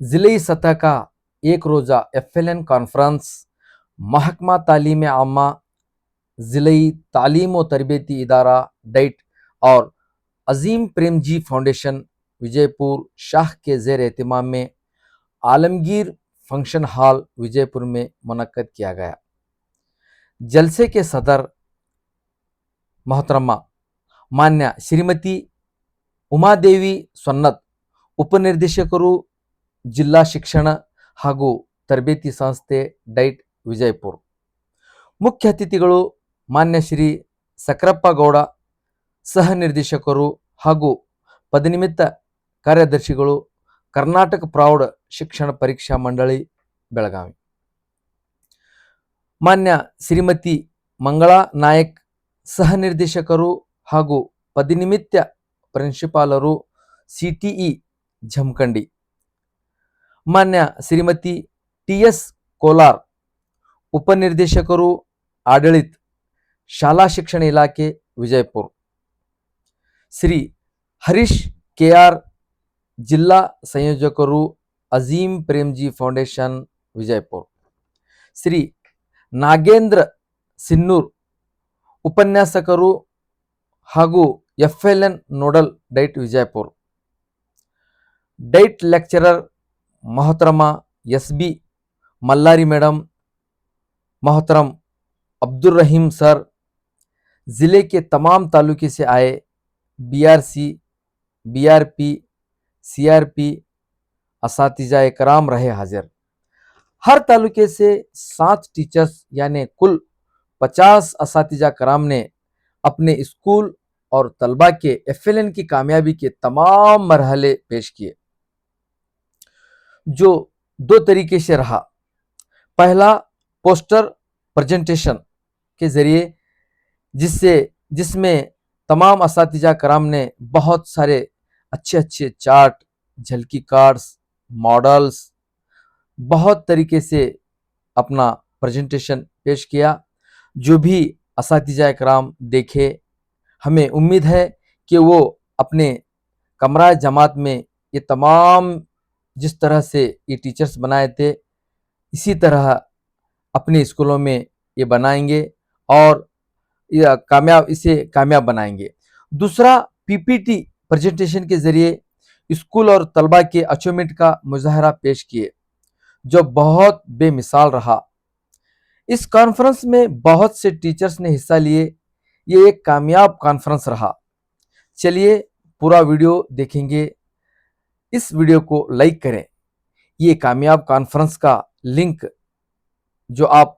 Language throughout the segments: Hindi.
ज़िले सतह का एक रोज़ा FLN कॉन्फ्रेंस महकमा तालीम आमा ज़िलई तालीम व तरबियती इदारा डाइट और अजीम प्रेमजी फाउंडेशन विजयपुर शाह के ज़ेर एहतमाम में आलमगीर फंक्शन हॉल विजयपुर में मुनक्कद किया गया। जलसे के सदर मोहतरमा मान्य श्रीमती उमादेवी सन्नत उपनिर्देशकರು ಜಿಲ್ಲಾ ಶಿಕ್ಷಣ ಹಾಗೂ ತರಬೇತಿ ಸಂಸ್ಥೆ ಡೈಟ್ ವಿಜಯಪುರ, ಮುಖ್ಯ ಅತಿಥಿಗಳು ಮಾನ್ಯ ಶ್ರೀ ಸಕ್ರಪ್ಪ ಗೌಡ ಸಹ ನಿರ್ದೇಶಕರು ಹಾಗೂ ಪದನಿಮಿತ್ತ ಕಾರ್ಯದರ್ಶಿಗಳು ಕರ್ನಾಟಕ ಪ್ರೌಢ ಶಿಕ್ಷಣ ಪರೀಕ್ಷಾ ಮಂಡಳಿ ಬೆಳಗಾವಿ, ಮಾನ್ಯ ಶ್ರೀಮತಿ ಮಂಗಳಾ ನಾಯಕ್ ಸಹ ನಿರ್ದೇಶಕರು ಹಾಗೂ ಪದನಿಮಿತ್ತ ಪ್ರಿನ್ಸಿಪಾಲರು CTE ಜಮಖಂಡಿ, ಮಾನ್ಯ ಶ್ರೀಮತಿ TS ಕೋಲಾರ್ ಉಪನಿರ್ದೇಶಕರು ಆಡಳಿತ ಶಾಲಾ ಶಿಕ್ಷಣ ಇಲಾಖೆ ವಿಜಯಪುರ, ಶ್ರೀ ಹರೀಶ್ KR ಜಿಲ್ಲಾ ಸಂಯೋಜಕರು ಅಜೀಂ ಪ್ರೇಮ್ಜಿ ಫೌಂಡೇಶನ್ ವಿಜಯಪುರ, ಶ್ರೀ ನಾಗೇಂದ್ರ ಸಿನ್ನೂರ್ ಉಪನ್ಯಾಸಕರು ಹಾಗೂ FLN ನೋಡಲ್ ಡೈಟ್ ವಿಜಯಪುರ, ಡೈಟ್ ಲೆಕ್ಚರರ್ मोहतरमा SB मल्लारी मैडम, मोहतरम अब्दुल रहीम सर, ज़िले के तमाम तालुके से आए BRC, BRP, CRP असातिज़ा कराम रहे हाजिर। हर तालुके से 7 टीचर्स यानी कुल 50 असातिज़ा कराम ने अपने स्कूल और तलबा के FLN की कामयाबी के तमाम मरहले पेश किए, जो 2 तरीके से रहा। पहला पोस्टर प्रेजेंटेशन के जरिए जिसमें तमाम असातिज़ा कराम ने बहुत सारे अच्छे अच्छे चार्ट, झलकी कार्ड्स, मॉडल्स बहुत तरीके से अपना प्रेजेंटेशन पेश किया। जो भी असातिज़ा कराम देखे, हमें उम्मीद है कि वो अपने कमरा जमात में ये तमाम जिस तरह से ये टीचर्स बनाए थे इसी तरह अपने स्कूलों में ये बनाएंगे और इसे कामयाब बनाएंगे। दूसरा PPT प्रेजेंटेशन के ज़रिए स्कूल और तलबा के अचीवमेंट का मुजाहरा पेश किए, जो बहुत बेमिसाल रहा। इस कॉन्फ्रेंस में बहुत से टीचर्स ने हिस्सा लिए। ये एक कामयाब कॉन्फ्रेंस रहा। चलिए पूरा वीडियो देखेंगे। इस वीडियो को लाइक करें। ये कामयाब कॉन्फ्रेंस का लिंक जो आप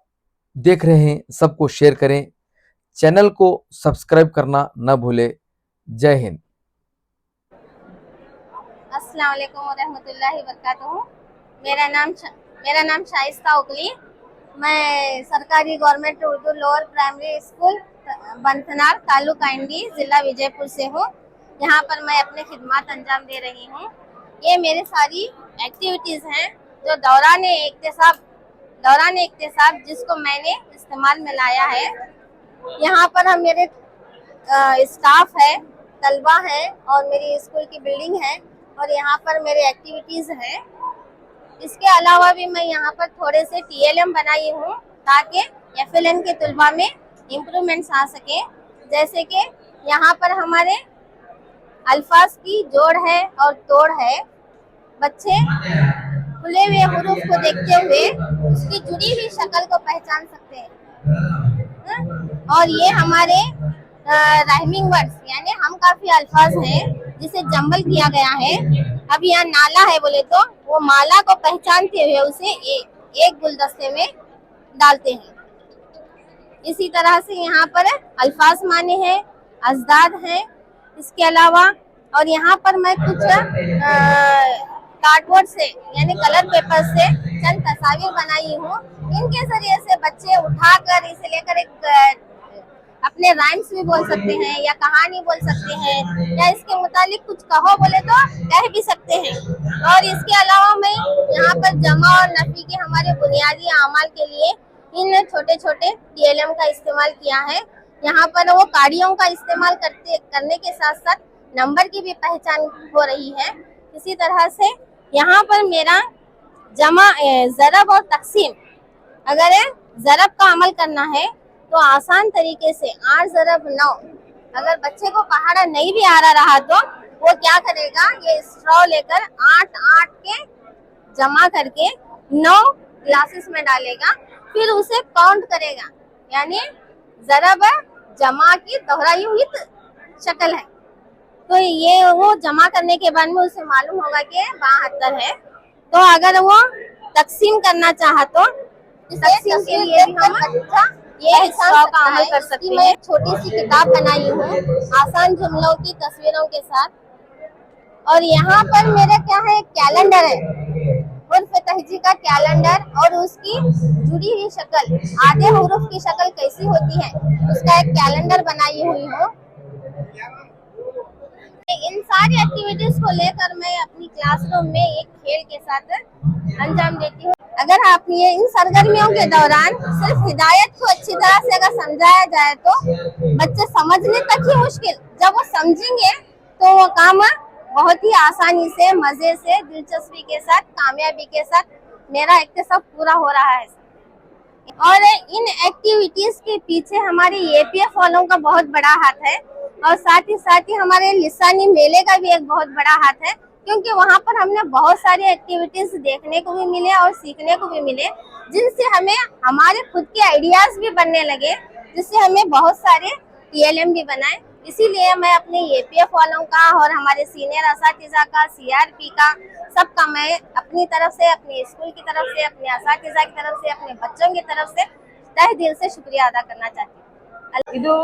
देख रहे हैं सबको शेयर करें। चैनल को सब्सक्राइब करना न भूलें। जय हिंद। अस्सलाम वालेकुम व रहमतुल्लाहि व बरकातहू। मेरा नाम शाइस्ता उकली। मैं सरकारी government Urdu lower primary school Banthnar taluka Indi जिला विजयपुर से हूँ। यहाँ पर मैं अपने खिदमत अंजाम दे रही हूँ। ये मेरी सारी एक्टिविटीज़ हैं जो दौरान इक्तिसाब जिसको मैंने इस्तेमाल में लाया है। यहाँ पर हम मेरे स्टाफ है, तलबा है और मेरी स्कूल की बिल्डिंग है और यहाँ पर मेरे एक्टिविटीज़ हैं। इसके अलावा भी मैं यहाँ पर थोड़े से TLM बनाई हूँ ताकि FLN के तलबा में इम्प्रूवमेंट्स आ सके। जैसे कि यहाँ पर हमारे अल्फाज की जोड़ है और तोड़ है। बच्चे खुले हुए हुरूफ को देखते हुए उसकी जुड़ी हुई शक्ल को पहचान सकते हैं। और ये हमारे राइमिंग वर्ड्स यानी हम काफी अल्फाज हैं जिसे जंबल किया गया है। अब यहाँ नाला है बोले तो वो माला को पहचानते हुए उसे एक गुलदस्ते में डालते हैं। इसी तरह से यहाँ पर अल्फाज माने हैं, अजदाद हैं। इसके अलावा और यहाँ पर मैं कुछ कार्डबोर्ड से यानी कलर पेपर से चंद तस्वीर बनाई हूँ। इनके जरिए से बच्चे उठाकर इसे लेकर एक अपने राइम्स भी बोल सकते हैं या कहानी बोल सकते हैं या इसके मुतालिक कुछ कहो बोले तो कह भी सकते हैं। और इसके अलावा मैं यहाँ पर जमा और नफी के हमारे बुनियादी अमाल के लिए इन छोटे छोटे TLM का इस्तेमाल किया है यहाँ पर वो कार्डियों का इस्तेमाल करने के साथ साथ नंबर की भी पहचान हो रही है। इसी तरह से यहाँ पर मेरा ज़रब और तकसीम, अगर ज़रब का अमल करना है तो आसान तरीके से 8 ज़रब 9, अगर बच्चे को पहाड़ा नहीं भी आ रहा तो वो क्या करेगा, ये स्ट्रॉ लेकर 8 के जमा करके 9 ग्लासेस में डालेगा, फिर उसे काउंट करेगा, यानी ज़रब जमा की दोहराई हुई शक्ल है। तो ये वो जमा करने के बाद में उसे मालूम होगा कि 72 है। तो अगर वो तकसीम करना चाहा तो तकसीम के लिए भी हम ये स्ट्रॉ का अमल कर सकते हैं। मैं एक छोटी सी किताब बनाई हूँ आसान जुमलों की तस्वीरों के साथ, और यहाँ पर मेरा क्या है, एक कैलेंडर है, उर्फ तहजी का कैलेंडर, और उसकी जुड़ी हुई शक्ल, आधे हुरूफ की शक्ल कैसी होती है उसका एक कैलेंडर बनाई हुई हूँ। इन सारी एक्टिविटीज को लेकर मैं अपनी क्लासरूम में एक खेल के साथ अंजाम देती हूँ। अगर आप ये इन सरगर्मियों के दौरान सिर्फ हिदायत को अच्छी तरह से अगर समझाया जाए तो बच्चे समझने तक ही मुश्किल, जब वो समझेंगे तो वो काम बहुत ही आसानी से, मजे से, दिलचस्पी के साथ, कामयाबी के साथ मेरा इक्तिसाब पूरा हो रहा है। और इन एक्टिविटीज के पीछे हमारे एपीएफ वालों का बहुत बड़ा हाथ है, और साथ ही हमारे लिसानी मेले का भी एक बहुत बड़ा हाथ है, क्योंकि वहाँ पर हमने बहुत सारी एक्टिविटीज देखने को भी मिले और सीखने को भी मिले, जिनसे हमें हमारे खुद के आइडियाज भी बनने लगे, जिससे हमें बहुत सारे टीएलएम भी बनाए। इसीलिए मैं अपने एपीएफ वालों का और हमारे सीनियर असातिज़ा का, सीआरपी का, सबका मैं अपनी तरफ से, अपने स्कूल की तरफ से, अपने असातिज़ा की तरफ से, अपने बच्चों की तरफ से तहे दिल से शुक्रिया अदा करना चाहती हूँ। ಇದು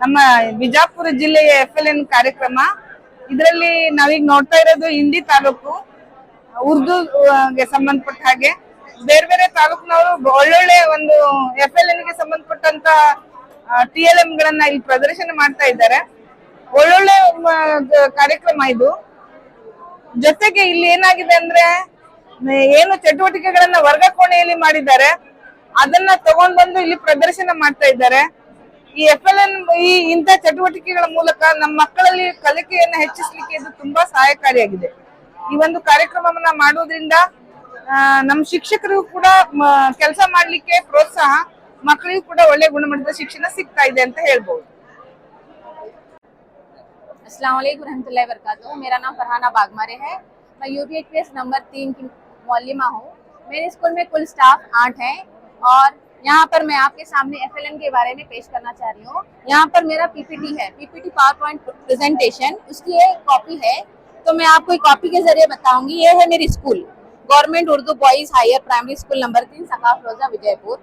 ನಮ್ಮ ಬಿಜಾಪುರ ಜಿಲ್ಲೆಯ FLN ಕಾರ್ಯಕ್ರಮ. ಇದರಲ್ಲಿ ನಾವೀಗ ನೋಡ್ತಾ ಇರೋದು ಇಂಡಿ ತಾಲೂಕು ಉರ್ದುಗೆ ಸಂಬಂಧಪಟ್ಟ ಹಾಗೆ ಬೇರೆ ಬೇರೆ ತಾಲೂಕಿನವರು ಒಳ್ಳೊಳ್ಳೆ ಒಂದು FLN ಗೆ ಸಂಬಂಧಪಟ್ಟಂತ TLM ಗಳನ್ನ ಇಲ್ಲಿ ಪ್ರದರ್ಶನ ಮಾಡ್ತಾ ಇದ್ದಾರೆ. ಒಳ್ಳೊಳ್ಳೆ ಕಾರ್ಯಕ್ರಮ ಇದು. ಜೊತೆಗೆ ಇಲ್ಲಿ ಏನಾಗಿದೆ ಅಂದ್ರೆ ಏನು ಚಟುವಟಿಕೆಗಳನ್ನ ವರ್ಗ ಕೋಣೆಯಲ್ಲಿ ಮಾಡಿದ್ದಾರೆ ಅದನ್ನ ತಗೊಂಡ್ ಬಂದು ಇಲ್ಲಿ ಪ್ರದರ್ಶನ ಮಾಡ್ತಾ ಇದ್ದಾರೆ. ಈ FLN ಇಂಥ ಚಟುವಟಿಕೆಗಳ ಮೂಲಕ ನಮ್ಮ ಮಕ್ಕಳಲ್ಲಿ ಕಲಿಕೆಯನ್ನ ಹೆಚ್ಚಿಸಲಿಕ್ಕೆ ಇದು ತುಂಬಾ ಸಹಾಯಕಾರಿಯಾಗಿದೆ. ಈ ಒಂದು ಕಾರ್ಯಕ್ರಮವನ್ನ ಮಾಡೋದ್ರಿಂದ ನಮ್ಮ ಶಿಕ್ಷಕರಿಗೂ ಕೂಡ ಕೆಲಸ ಮಾಡ್ಲಿಕ್ಕೆ ಪ್ರೋತ್ಸಾಹ, ಮಕ್ಕಳಿಗೂ ಕೂಡ ಒಳ್ಳೆ ಗುಣಮಟ್ಟದ ಶಿಕ್ಷಣ ಸಿಗ್ತಾ ಇದೆ ಅಂತ ಹೇಳ್ಬೋದು. अस्सलाम वालेकुम रहमतुल्लाहि व बरकातहू। मेरा नाम फरहाना बागमारे है। मैं UPHPS नंबर 3 की मौलिमा हूँ। मेरे स्कूल में कुल स्टाफ 8 हैं और यहाँ पर मैं आपके सामने FLN के बारे में पेश करना चाह रही हूँ। यहाँ पर मेरा PPT है, PPT पावर पॉइंट प्रेजेंटेशन, उसकी एक कॉपी है, तो मैं आपको एक कॉपी के जरिए बताऊंगी। ये है मेरी school, government Urdu boys higher primary school number 3 Sakaf Roza Vijayapur.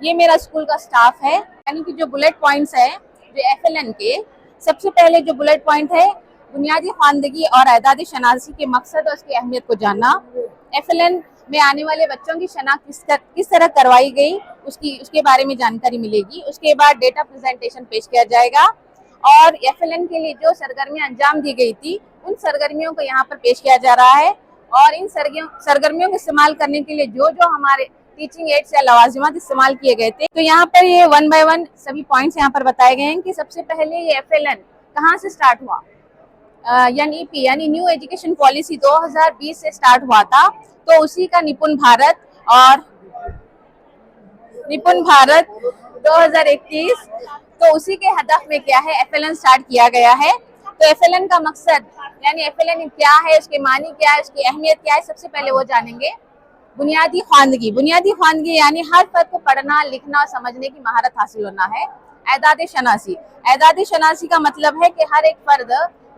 ये मेरा स्कूल का स्टाफ है, यानी कि जो बुलेट पॉइंट्स है जो FLN के, सबसे पहले जो बुलेट पॉइंट है, बुनियादी ख्वानदगी और एदादी शनासी के मकसद और उसकी अहमियत को जानना। FLN में आने वाले बच्चों की शनाख्त किस तरह करवाई गई उसके बारे में जानकारी मिलेगी। उसके बाद डेटा प्रेजेंटेशन पेश किया जाएगा और FLN के लिए जो सरगर्मियां अंजाम दी गई थी उन सरगर्मियों को यहाँ पर पेश किया जा रहा है। और इन सरगर्मियों को इस्तेमाल करने के लिए जो जो हमारे टीचिंग एड्स या लवाजिमात इस्तेमाल किए गए थे, तो यहाँ पर ये 1 बाय 1 सभी पॉइंट्स यहाँ पर बताए गए हैं कि सबसे पहले ये FLN कहाँ से स्टार्ट हुआ। NEP यानी न्यू एजुकेशन पॉलिसी 2020 से स्टार्ट हुआ था, तो उसी का निपुण भारत 2021, तो उसी के हदफ में क्या है FLN स्टार्ट किया गया है। तो FLN का मकसद यानी FLN क्या है, उसके मानी क्या है, उसकी अहमियत क्या है, सबसे पहले वो जानेंगे। बुनियादी ख्वानदगी यानी हर फर्द को पढ़ना, लिखना और समझने की महारत हासिल होना है। एदादी शनासी का मतलब है कि हर एक फर्द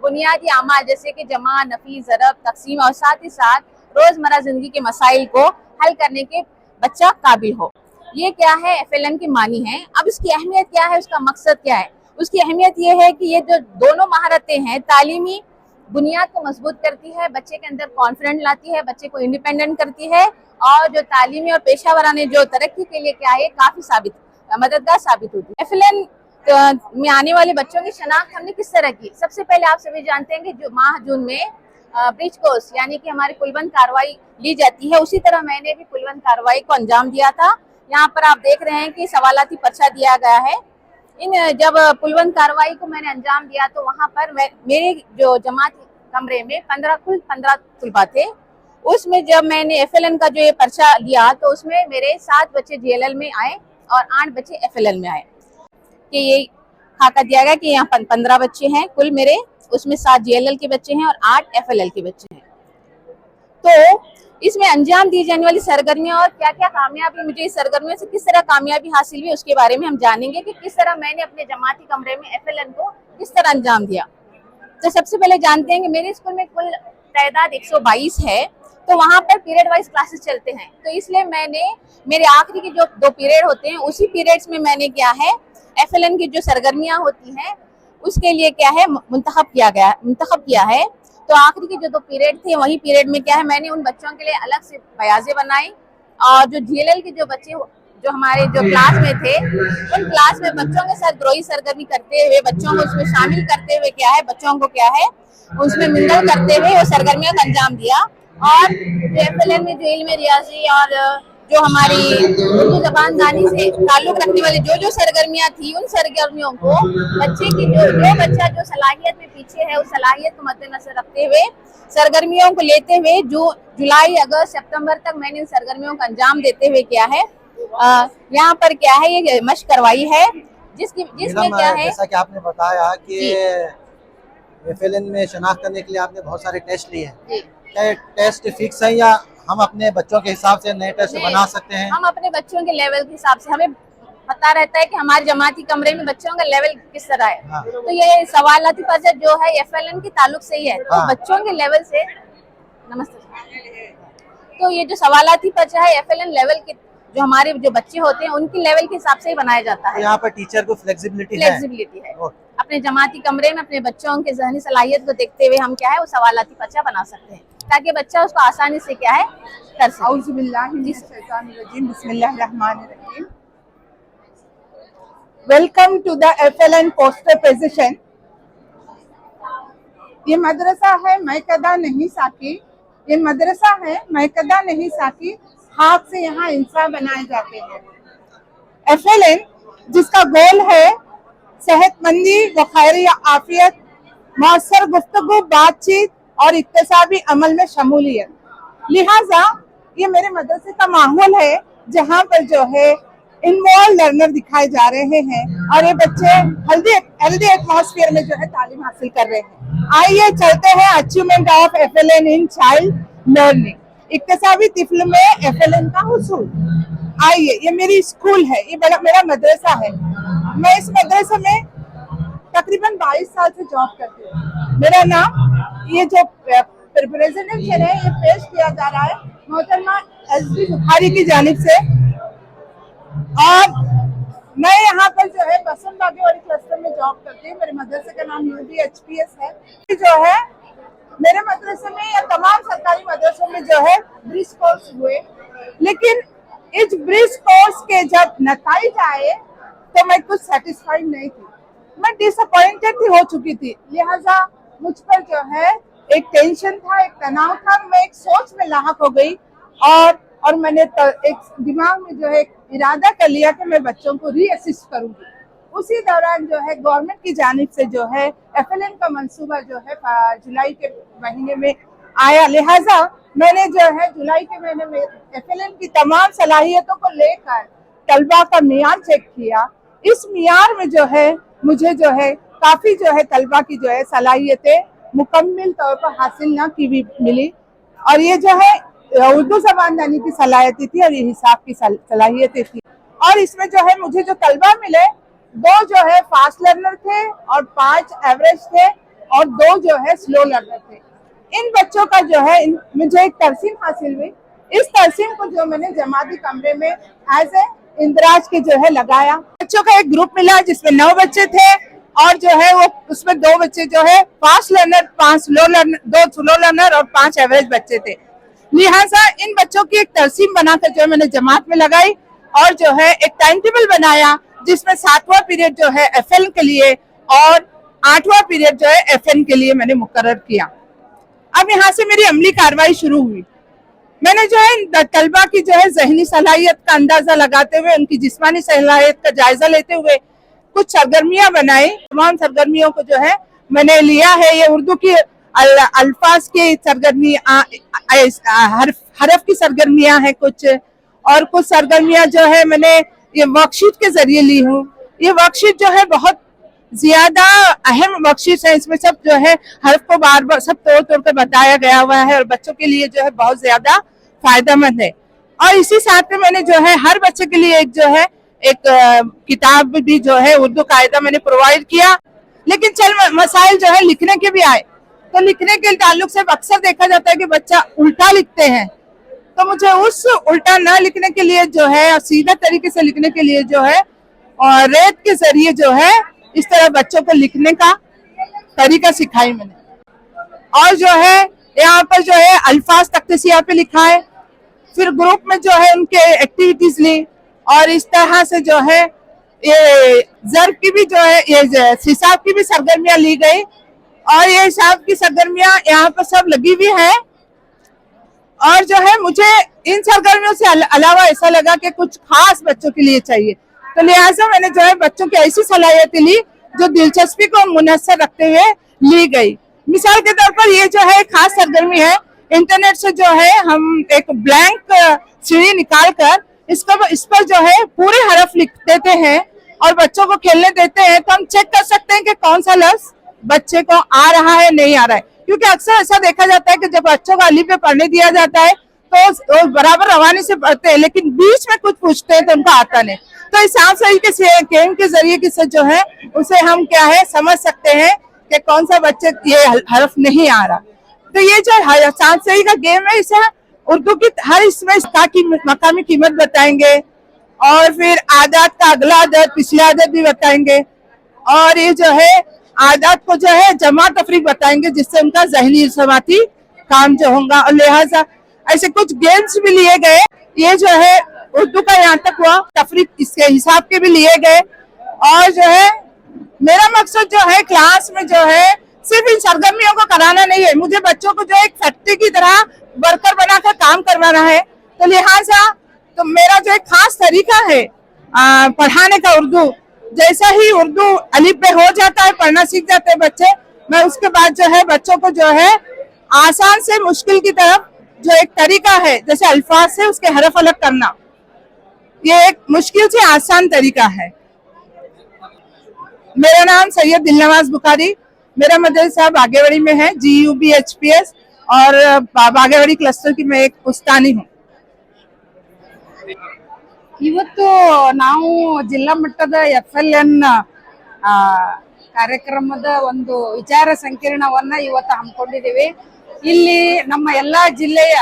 बुनियादी अमाल जैसे कि जमा, नफी, ज़रब, तकसीम और साथ ही साथ रोजमर्रा जिंदगी के मसाइल को हल करने के बच्चा काबिल हो। ये क्या है, FLN की मानी है। अब इसकी अहमियत क्या है, उसका मकसद क्या है। उसकी अहमियत ये है कि ये जो दोनों महारतें हैं, तालीमी बुनियाद को मजबूत करती है, बच्चे के अंदर कॉन्फिडेंट लाती है, बच्चे को इंडिपेंडेंट करती है, और जो तालीमी और पेशा वराने जो तरक्की के लिए क्या है काफी मददगार साबित होती है। FLN में आने वाले बच्चों की शनाख्त हमने किस तरह की। सबसे पहले आप सभी जानते हैं कि जो माह जून में ब्रिज कोर्स यानी कि हमारी कुलबंद कार्रवाई ली जाती है, उसी तरह मैंने भी कुलबंद कार्रवाई को अंजाम दिया था। यहाँ पर आप देख रहे हैं कि सवालाती पर्चा दिया गया है। जब पुलवंत कार्रवाई को मैंने अंजाम दिया तो वहां पर मेरे जो जमात कमरे में 15 तलबा थे। उसमें जब मैंने एफएलएन का जो ये पर्चा दिया तो उसमें मेरे 7 बच्चे जीएलएल में आए और 8 बच्चे एफएलएल में आए। कि ये खाका दिया गया कि यहाँ 15 बच्चे हैं कुल मेरे, उसमें 7 जीएलएल के बच्चे हैं और 8 एफएलएल के बच्चे हैं। तो इसमें अंजाम दी जाने वाली सरगर्मियां और क्या क्या कामयाबी, मुझे इस सरगर्मियों से किस तरह कामयाबी हासिल हुई उसके बारे में हम जानेंगे कि किस तरह मैंने अपने जमाती कमरे में एफएलएन को किस तरह अंजाम दिया। तो सबसे पहले जानते हैं कि मेरे स्कूल में कुल तादाद 122 है, तो वहां पर पीरियड वाइज क्लासेस चलते हैं। तो इसलिए मैंने मेरे आखिरी के जो 2 पीरियड होते हैं उसी पीरियड्स में मैंने क्या है एफएलएन की जो सरगर्मियां होती हैं उसके लिए क्या है मुंतखब किया है। तो आखिरी के जो 2 पीरियड थे वही पीरियड में क्या है मैंने उन बच्चों के लिए अलग से बयाजे बनाई और जो जीएलएल के जो बच्चे जो हमारे जो क्लास में थे उन क्लास में बच्चों के साथ द्रोही सरगर्मी करते हुए, बच्चों को उसमें शामिल करते हुए क्या है बच्चों को क्या है उसमें मिंगल करते हुए वो सरगर्मियों का अंजाम दिया। और जो एफएलएन में जो इल्म रियाजी और जो हमारी उर्दू जबान दानी से ताल्लुक रखने वाली जो सरगर्मियां थी उन सरगर्मियों को बच्चे की जो बच्चा जो सलाहियत में पीछे है उस सलाहियत को मद्देनजर रखते हुए सरगर्मियों को लेते हुए जो जुलाई, अगस्त, सितंबर तक मैंने इन सरगर्मियों का अंजाम देते हुए क्या है यहाँ पर क्या है ये मशक करवाई है जिसमें क्या है जैसा कि आपने बताया कि एफएलएन में शनाख्त करने के लिए आपने बहुत सारे टेस्ट लिए हैं। क्या ये टेस्ट फिक्स है या हम अपने बच्चों के हिसाब से नए टेस्ट बना सकते हैं? हम अपने बच्चों के लेवल के हिसाब से, हमें पता रहता है कि हमारे जमाती कमरे में बच्चों का लेवल किस तरह है। हाँ। तो ये सवालाती पर्चा जो है एफएलएन के ताल्लुक से ही है। तो हाँ। बच्चों के लेवल से नमस्ते। तो ये जो सवालाती पर्चा है एफएलएन लेवल के जो हमारे जो बच्चे होते हैं उनकी लेवल के हिसाब से ही बनाया जाता है। तो यहाँ पर टीचर को फ्लेक्सिबिलिटी है अपने जमाती कमरे में अपने बच्चों के ज़हनी सलाहियत को देखते हुए हम क्या है वो सवालाती पर्चा बना सकते हैं ताकि बच्चा उसको आसानी से क्या है कर सके। Welcome to the FLN poster position. ये मदरसा है मैकदा नहीं साकी, ये मदरसा है मैकदा नहीं साकी, हाथ से यहाँ इंसान बनाए जाते हैं। एफएलएन जिसका गोल है सेहतमंदी व खैर आफियत, मौसर गुफ्तगू, बातचीत और इक्तसाबी अमल में शमूलियत। लिहाजा ये मेरे मदरसे का माहौल है जहाँ पर जो है इन्वॉल्व लर्नर दिखाए जा रहे हैं और ये बच्चे हेल्दी एटमॉस्फेयर में जो है तालीम हासिल कर रहे हैं। आइए चलते हैं achievement of FLN in child learning, इक्तसाबी तिफल में एफएलएन का हुसूल। आइए, ये मेरी स्कूल है, ये मेरा मदरसा है। मैं इस मदरसे में तकरीबन 22 साल से जॉब करती हूँ। मेरा नाम ये जो प्रेजेंटेशन है ये पेश किया जा रहा है मोहतरमा एसबी बुखारी की जानिब से। और मैं यहाँ पर जो है बसंत बागेवाड़ी क्लस्टर में जॉब करती हूँ। मेरे मदरसे का नाम UBHPS है। जो है मेरे मदरसे में या तमाम सरकारी मदरसों में जो है ब्रिज कोर्स हुए, लेकिन इस ब्रिज कोर्स के जब नतीजे आए तो मैं कुछ सेटिस्फाइड नहीं थी, मैं डिसअपॉइंटेड हो चुकी थी। लिहाजा मुझ पर जो है एक टेंशन था, एक तनाव था। मैं एक सोच में लाहक हो गई और मैंने एक दिमाग में जो है इरादा कर लिया कि मैं बच्चों को रीअसिस्ट करूंगी। उसी दौरान जो है गवर्नमेंट की जानिब से जो है एफएलएन का मंसूबा जो है जुलाई के महीने में आया। लिहाजा मैंने जो है जुलाई के महीने में एफएलएन की तमाम सलाहियतों को लेकर तलबा का मियार चेक किया। इस मियार में जो है मुझे जो है काफी जो है तलबा की जो है सलाहियतें मुकम्मल तौर पर हासिल ना की भी मिली, और ये जो है उर्दू ज़बान दानी की सलाहियतें थी और ये हिसाब की सलाहियतें थी। और इसमें जो है मुझे जो तलबा मिले 2 जो है फास्ट लर्नर थे और 5 एवरेज थे और 2 जो है स्लो लर्नर थे। इन बच्चों का जो है मुझे एक तरसीम हासिल हुई। इस तरसीम को जो मैंने जमाती कमरे में एज ए इंदराज के जो है लगाया। बच्चों का एक ग्रुप मिला जिसमें 9 बच्चे थे और जो है वो उसमें 2 बच्चे जो है फास्ट लर्नर, 2 स्लो लर्नर और 5 एवरेज बच्चे थे। लिहाजा इन बच्चों की एक तरसीम बनाकर जो है मैंने जमात में लगाई और जो है एक टाइम टेबल बनाया जिसमें 7वां पीरियड जो है एफएल के लिए और 8वां पीरियड जो है एफएन के लिए मैंने मुकर्रर किया। अब यहाँ से मेरी अमली कार्रवाई शुरू हुई। मैंने जो है तलबा की जो है ज़हनी सलाहियत का अंदाजा लगाते हुए उनकी जिस्मानी सलाहियत का जायजा लेते हुए कुछ सरगर्मियां बनाई। तमाम सरगर्मियों को जो है मैंने लिया है। ये उर्दू की अल्फाज की सरगर्मी, हरफ की सरगर्मियां हैं कुछ, और कुछ सरगर्मियां जो है मैंने ये वर्कशीट के जरिए ली हूँ। ये वर्कशीट जो है बहुत ज्यादा अहम वर्कशीट है। इसमें सब जो है हर्फ को बार बार सब तोड़ तोड़ कर बताया गया हुआ है और बच्चों के लिए जो है बहुत ज्यादा फायदेमंद है। और इसी साथ में मैंने जो है हर बच्चे के लिए एक जो है एक किताब भी जो है उर्दू कायदा मैंने प्रोवाइड किया। लेकिन चल मसाइल जो है लिखने के भी आए, तो लिखने के ताल्लुक से अक्सर देखा जाता है कि बच्चा उल्टा लिखते हैं, तो मुझे उस उल्टा न लिखने के लिए जो है और सीधा तरीके से लिखने के लिए जो है और रेत के जरिए जो है इस तरह बच्चों को लिखने का तरीका सिखाई मैंने। और जो है यहाँ पर जो है अल्फाज तख्तिसिया पे लिखा है, फिर ग्रुप में जो है उनके एक्टिविटीज ली, और इस तरह से जो है ये जर्ब की भी जो है ये हिसाब की भी सरगर्मियां ली गई, और ये हिसाब की सरगर्मियां यहाँ पर सब लगी हुई है। और जो है मुझे इन सरगर्मियों से अलावा ऐसा लगा कि कुछ खास बच्चों के लिए चाहिए, तो लिहाजा मैंने जो है बच्चों की ऐसी सलाहियतें ली जो दिलचस्पी को मुनस्सर रखते हुए ली गई। मिसाल के तौर पर ये जो है खास सरगर्मी है, इंटरनेट से जो है हम एक ब्लैंक सीढ़ी निकाल कर इस पर जो है पूरे हरफ लिख देते हैं और बच्चों को खेलने देते हैं, तो हम चेक कर सकते हैं कि कौन सा लफ्ज बच्चे को आ रहा है नहीं आ रहा है। क्योंकि अक्सर ऐसा देखा जाता है कि जब बच्चों को अलिफ पे पढ़ने दिया जाता है तो बराबर रवानी से पढ़ते हैं, लेकिन बीच में कुछ पूछते हैं तो उनका आता नहीं। तो इस सांस के गेम के जरिए से जो है उसे हम क्या है समझ सकते हैं कि कौन सा बच्चे ये हरफ नहीं आ रहा। तो ये जो सांस का गेम है, इसे उर्दू की हर इसमें मकामी कीमत बताएंगे, और फिर आदत का अगला आदत पिछला आदत भी बताएंगे, और ये जो है आदत को जो है जमा तफरीक बताएंगे जिससे उनका ज़हनी समाती काम जो होगा। और लिहाजा ऐसे कुछ गेम्स भी लिए गए। ये जो है उर्दू का यहाँ तक हुआ, तफरीक इसके हिसाब के भी लिए गए। और जो है मेरा मकसद जो है क्लास में जो है सिर्फ इन सरगर्मियों को कराना नहीं है, मुझे बच्चों को जो एक फैक्ट्री की तरह वर्कर बनाकर काम करवाना है। तो लिहाजा तो मेरा जो एक खास तरीका है पढ़ाने का उर्दू, जैसा ही उर्दू अलिफ पे हो जाता है, पढ़ना सीख जाते हैं बच्चे, मैं उसके बाद जो है बच्चों को जो है आसान से मुश्किल की तरफ जो एक तरीका है, जैसे अल्फाज से उसके हरफ अलग करना, ये एक मुश्किल से आसान तरीका है। मेरा नाम सैयद दिलनवाज बुखारी, मेरा मदरसा बागेवाड़ी में है, GUBHPS, और बागेवाड़ी क्लस्टर की मैं एक उस्तानी हूँ। ಇವತ್ತು ನಾವು ಜಿಲ್ಲಾ ಮಟ್ಟದ FLN ಕಾರ್ಯಕ್ರಮದ ಒಂದು ವಿಚಾರ ಸಂಕಿರಣವನ್ನ ಇವತ್ತು ಹಮ್ಮಿಕೊಂಡಿದ್ದೀವಿ। ಇಲ್ಲಿ ನಮ್ಮ ಎಲ್ಲಾ ಜಿಲ್ಲೆಯ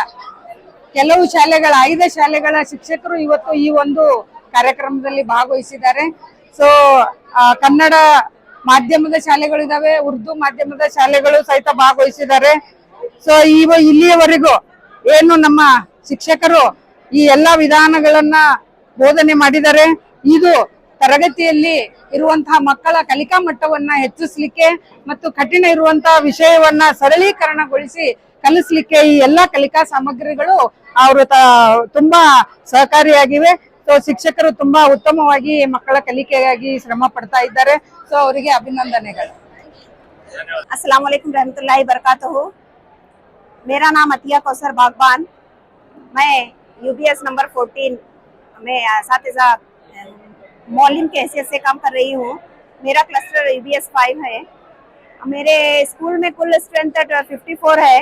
ಕೆಲವು ಶಾಲೆಗಳ 5 ಶಾಲೆಗಳ ಶಿಕ್ಷಕರು ಇವತ್ತು ಈ ಒಂದು ಕಾರ್ಯಕ್ರಮದಲ್ಲಿ ಭಾಗವಹಿಸಿದ್ದಾರೆ। ಸೊ ಕನ್ನಡ ಮಾಧ್ಯಮದ ಶಾಲೆಗಳಿದಾವೆ, ಉರ್ದು ಮಾಧ್ಯಮದ ಶಾಲೆಗಳು ಸಹಿತ ಭಾಗವಹಿಸಿದ್ದಾರೆ। ಸೊ ಇಲ್ಲಿಯವರೆಗೂ ಏನು ನಮ್ಮ ಶಿಕ್ಷಕರು ಈ ಎಲ್ಲಾ ವಿಧಾನಗಳನ್ನ ಬೋಧನೆ ಮಾಡಿದ್ದಾರೆ, ಇದು ತರಗತಿಯಲ್ಲಿ ಇರುವಂತಹ ಮಕ್ಕಳ ಕಲಿಕಾ ಮಟ್ಟವನ್ನ ಹೆಚ್ಚಿಸಲಿಕ್ಕೆ ಮತ್ತು ಕಠಿಣ ಇರುವಂತಹ ವಿಷಯವನ್ನ ಸರಳೀಕರಣಗೊಳಿಸಿ ಕಲಿಸಲಿಕ್ಕೆ ಈ ಎಲ್ಲಾ ಕಲಿಕಾ ಸಾಮಗ್ರಿಗಳು ಅವರು ತುಂಬಾ ಸಹಕಾರಿಯಾಗಿವೆ। ಸೊ ಶಿಕ್ಷಕರು ತುಂಬಾ ಉತ್ತಮವಾಗಿ ಮಕ್ಕಳ ಕಲಿಕೆಗಾಗಿ ಶ್ರಮ ಪಡ್ತಾ ಇದ್ದಾರೆ। ಸೊ ಅವರಿಗೆ ಅಭಿನಂದನೆಗಳು। अस्सलाम वालेकुम रहमतुल्लाहि बरकातहू। मेरा नाम अतिया कौसर बागबान, मैं UBS नंबर 14 में सातिज़ा मौलिम के हैसियत से काम कर रही हूँ। मेरा क्लस्टर UBS 5 है। मेरे स्कूल में कुल स्ट्रेंथ 54 है,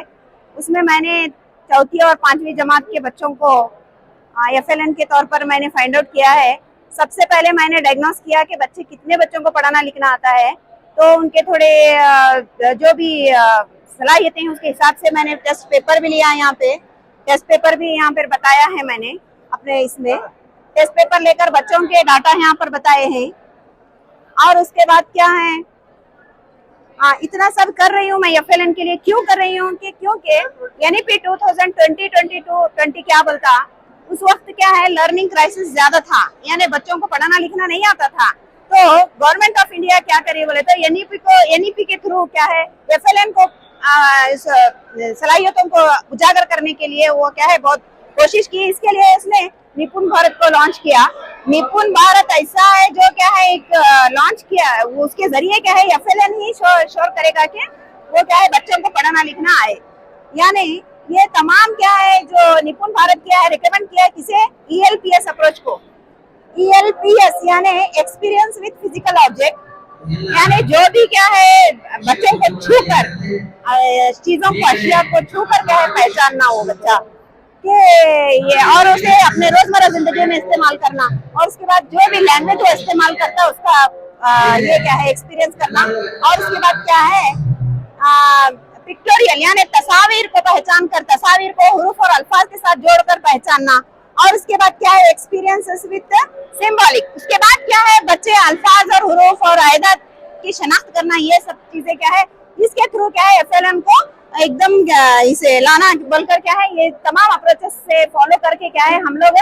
उसमें मैंने चौथी और 5वीं जमात के बच्चों को FLN के तौर पर मैंने फाइंड आउट किया है। सबसे पहले मैंने डायग्नोस किया कि बच्चे कितने बच्चों को पढ़ाना लिखना आता है, तो उनके थोड़े जो भी सलाहियतें हैं उसके हिसाब से मैंने टेस्ट पेपर भी लिया। यहाँ पे टेस्ट पेपर भी यहाँ पर बताया है मैंने अपने इसमें टेस्ट पेपर लेकर बच्चों के डाटा यहाँ पर बताए हैं। और उसके बाद क्या है, इतना सब कर रही हूँ मैं FLN के लिए। क्यों कर रही हूँ कि क्योंकि NEP 2020 क्या बोलता, उस वक्त क्या है लर्निंग क्राइसिस ज्यादा था, यानी बच्चों को पढ़ना लिखना नहीं आता था। तो गवर्नमेंट ऑफ इंडिया क्या करे बोले तो NEP के थ्रू क्या है FLN को सलाहियतों को उजागर करने के लिए वो क्या है बहुत कोशिश की। इसके लिए उसने निपुण भारत को लॉन्च किया। निपुण भारत ऐसा है जो क्या है एक लॉन्च किया, वो उसके जरिए क्या है FLN ही श्योर करेगा कि वो क्या है बच्चों को पढ़ना लिखना आए। यानी ये तमाम क्या है जो निपुण भारत किया है, रिकमेंड किया है किसे, ELPS अप्रोच को। ELPS यानी एक्सपीरियंस विद फिजिकल ऑब्जेक्ट, यानी जो भी क्या है बच्चों को छूकर चीजों को, अशिया को छूकर क्या है पहचानना हो बच्चा कि ये, और उसे अपने रोजमर्रा जिंदगी में इस्तेमाल करना, और उसके बाद जो भी लैंग्वेज वो इस्तेमाल करता है उसका ये क्या है एक्सपीरियंस करना, और उसके बाद क्या है पिक्टोरियल यानी तस्वीर को पहचान कर, तस्वीर को हुरूफ और अल्फाज के साथ जोड़कर पहचानना, और उसके बाद क्या है एक्सपीरियंसेस विद सिंबॉलिक। उसके बाद क्या है बच्चे अल्फाज और हुरूफ और आयदात की शनाख्त करना, ये सब चीजें क्या है इसके थ्रू क्या है FLN को एकदम इसे लाना बोलकर क्या है ये तमाम अप्रोचेस से फॉलो करके क्या है हम लोग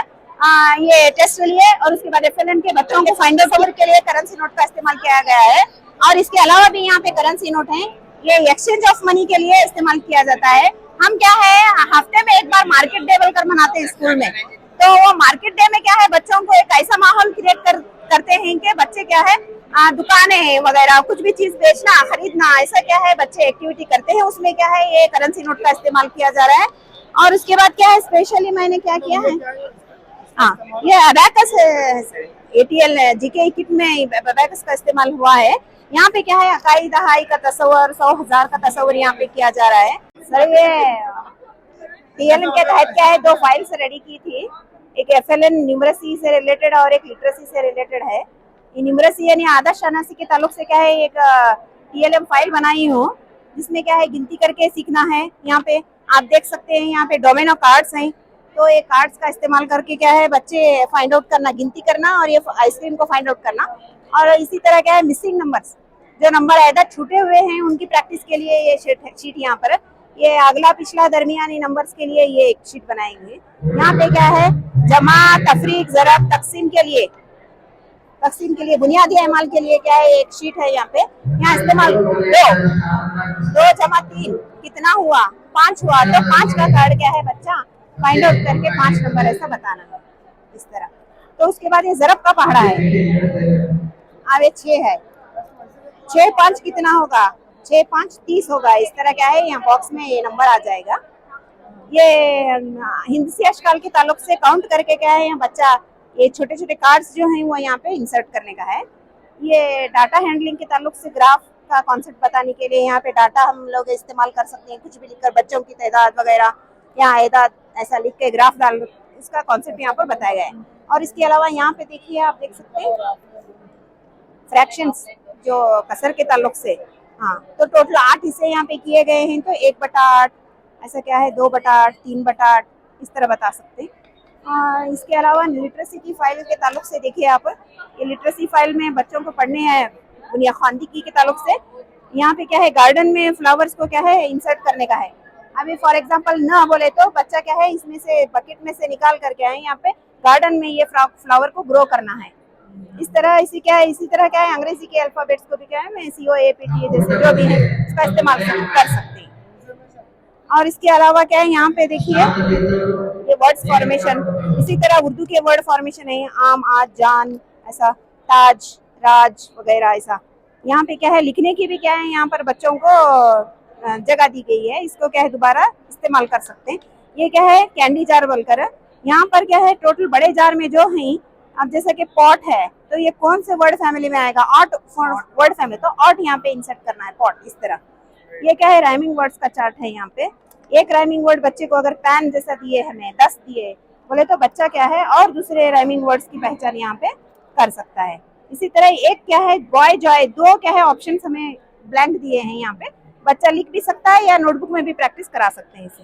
ये टेस्ट लिए, और उसके बाद FLN के बच्चों को फाइंड आउट के लिए करेंसी नोट का इस्तेमाल किया गया है। और इसके अलावा भी यहाँ पे करेंसी नोट है, ये एक्सचेंज ऑफ मनी के लिए इस्तेमाल किया जाता है। हम क्या है हफ्ते में एक बार मार्केट डे बोलकर मनाते हैं स्कूल में, तो वो मार्केट डे में क्या है बच्चों को एक ऐसा माहौल क्रिएट करते हैं कि बच्चे क्या है दुकानें वगैरह कुछ भी चीज बेचना खरीदना ऐसा क्या है बच्चे एक्टिविटी करते हैं, उसमें क्या है ये करेंसी नोट का इस्तेमाल किया जा रहा है। और उसके बाद क्या है स्पेशली मैंने क्या किया है, हाँ ये अबैकस ATL GK किट में अबैकस का इस्तेमाल हुआ है। यहाँ पे क्या है अकाई दहाई का तस्वर, 100,000 का तस्वर यहाँ पे किया जा रहा है। सर ये TLM के तहत क्या है 2 फाइल्स रेडी की थी, एक FLN न्यूमरेसी से रिलेटेड और एक लिटरेसी से रिलेटेड है। ये न्यूमरेसी यानी आदर्श शनासी के ताल्लुक से क्या है एक TLM फाइल बनाई हूँ जिसमें क्या है गिनती करके सीखना है। यहाँ पे आप देख सकते हैं यहाँ पे डोमिनो कार्ड्स हैं, तो ये कार्ड्स का इस्तेमाल करके क्या है बच्चे फाइंड आउट करना, गिनती करना और ये आइसक्रीम को फाइंड आउट करना। और इसी तरह क्या है मिसिंग नंबर्स, जो नंबर ऐदा छूटे हुए हैं उनकी प्रैक्टिस के लिए ये शीट यहाँ पर, ये अगला पिछला दरमियानी नंबर्स के लिए ये एक शीट बनाएंगे। यहाँ पे क्या है जमा, तफरीक, ज़रब, तकसीम के लिए बुनियादी अमाल के लिए क्या है एक शीट है यहाँ पे। यहाँ इस्तेमाल 2 जमा 3 कितना हुआ, 5 हुआ, तो 5 का कार्ड क्या है बच्चा फाइंड आउट करके 5 नंबर ऐसा बताना इस तरह। तो उसके बाद ये ज़रब का पहाड़ा है, अब ये 6 है, 6 5 कितना होगा, 6 5 30 होगा। इस तरह क्या है यहाँ बॉक्स में ये नंबर आ जाएगा। ये हिंदी अशकाल के ताल्लुक से काउंट करके क्या है यहाँ बच्चा ये छोटे छोटे कार्ड्स जो हैं वो यहाँ पे इंसर्ट करने का है। ये डाटा हैंडलिंग के ताल्लुक से ग्राफ का कॉन्सेप्ट बताने के लिए यहाँ पे डाटा हम लोग इस्तेमाल कर सकते हैं, कुछ भी लिखकर बच्चों की तादाद वगैरह या आयदाद ऐसा लिख के ग्राफ डाल, इसका कॉन्सेप्ट यहाँ पर बताया गया है। और इसके अलावा यहाँ पे देखिए आप देख सकते हैं फ्रैक्शंस जो कसर के ताल्लुक से, हाँ तो टोटल 8 हिस्से यहाँ पे किए गए हैं, तो 1/8 ऐसा क्या है 2/8 3/8 इस तरह बता सकते हैं। इसके अलावा लिटरेसी की फाइल के ताल्लुक से देखिए आप, ये लिटरेसी फाइल में बच्चों को पढ़ने हैं बुनिया खानदगी के ताल्लुक से। यहाँ पे क्या है गार्डन में फ्लावर्स को क्या है इंसर्ट करने का है। अभी फॉर एग्जांपल न बोले तो बच्चा क्या है इसमें से बकेट में से निकाल करके आए यहाँ पे गार्डन में ये फ्लावर को ग्रो करना है। इस तरह इसी तरह क्या है अंग्रेजी के अल्फाबेट्स को भी क्या है मैं COAPTA जैसे जो भी है उसका इस्तेमाल कर सकते हैं। और इसके अलावा क्या है यहाँ पे देखिए ये वर्ड्स फॉर्मेशन, इसी तरह उर्दू के वर्ड फॉर्मेशन है आम, आज, जान, ऐसा ताज, राज वगैरह ऐसा। यहाँ पे क्या है लिखने की भी क्या है यहाँ पर बच्चों को जगह दी गई है, इसको क्या है दोबारा इस्तेमाल कर सकते हैं। ये क्या है कैंडी जार बोलकर, यहाँ पर क्या है टोटल बड़े जार में जो है अब जैसा कि पॉट है तो ये कौन से वर्ड फैमिली में आएगा, ऑट वर्ड फैमिली, तो ऑट यहाँ पे इंसर्ट करना है पॉट इस तरह। ये क्या है राइमिंग वर्ड्स का चार्ट है। यहाँ पे एक राइमिंग वर्ड बच्चे को अगर पैन जैसा दिए हमें 10 दिए बोले तो बच्चा क्या है और दूसरे राइमिंग वर्ड्स की पहचान यहाँ पे कर सकता है। इसी तरह एक क्या है बॉय जॉय, 2 क्या है ऑप्शन हमें ब्लैंक दिए हैं, यहाँ पे बच्चा लिख भी सकता है या नोटबुक में भी प्रैक्टिस करा सकते हैं इसे।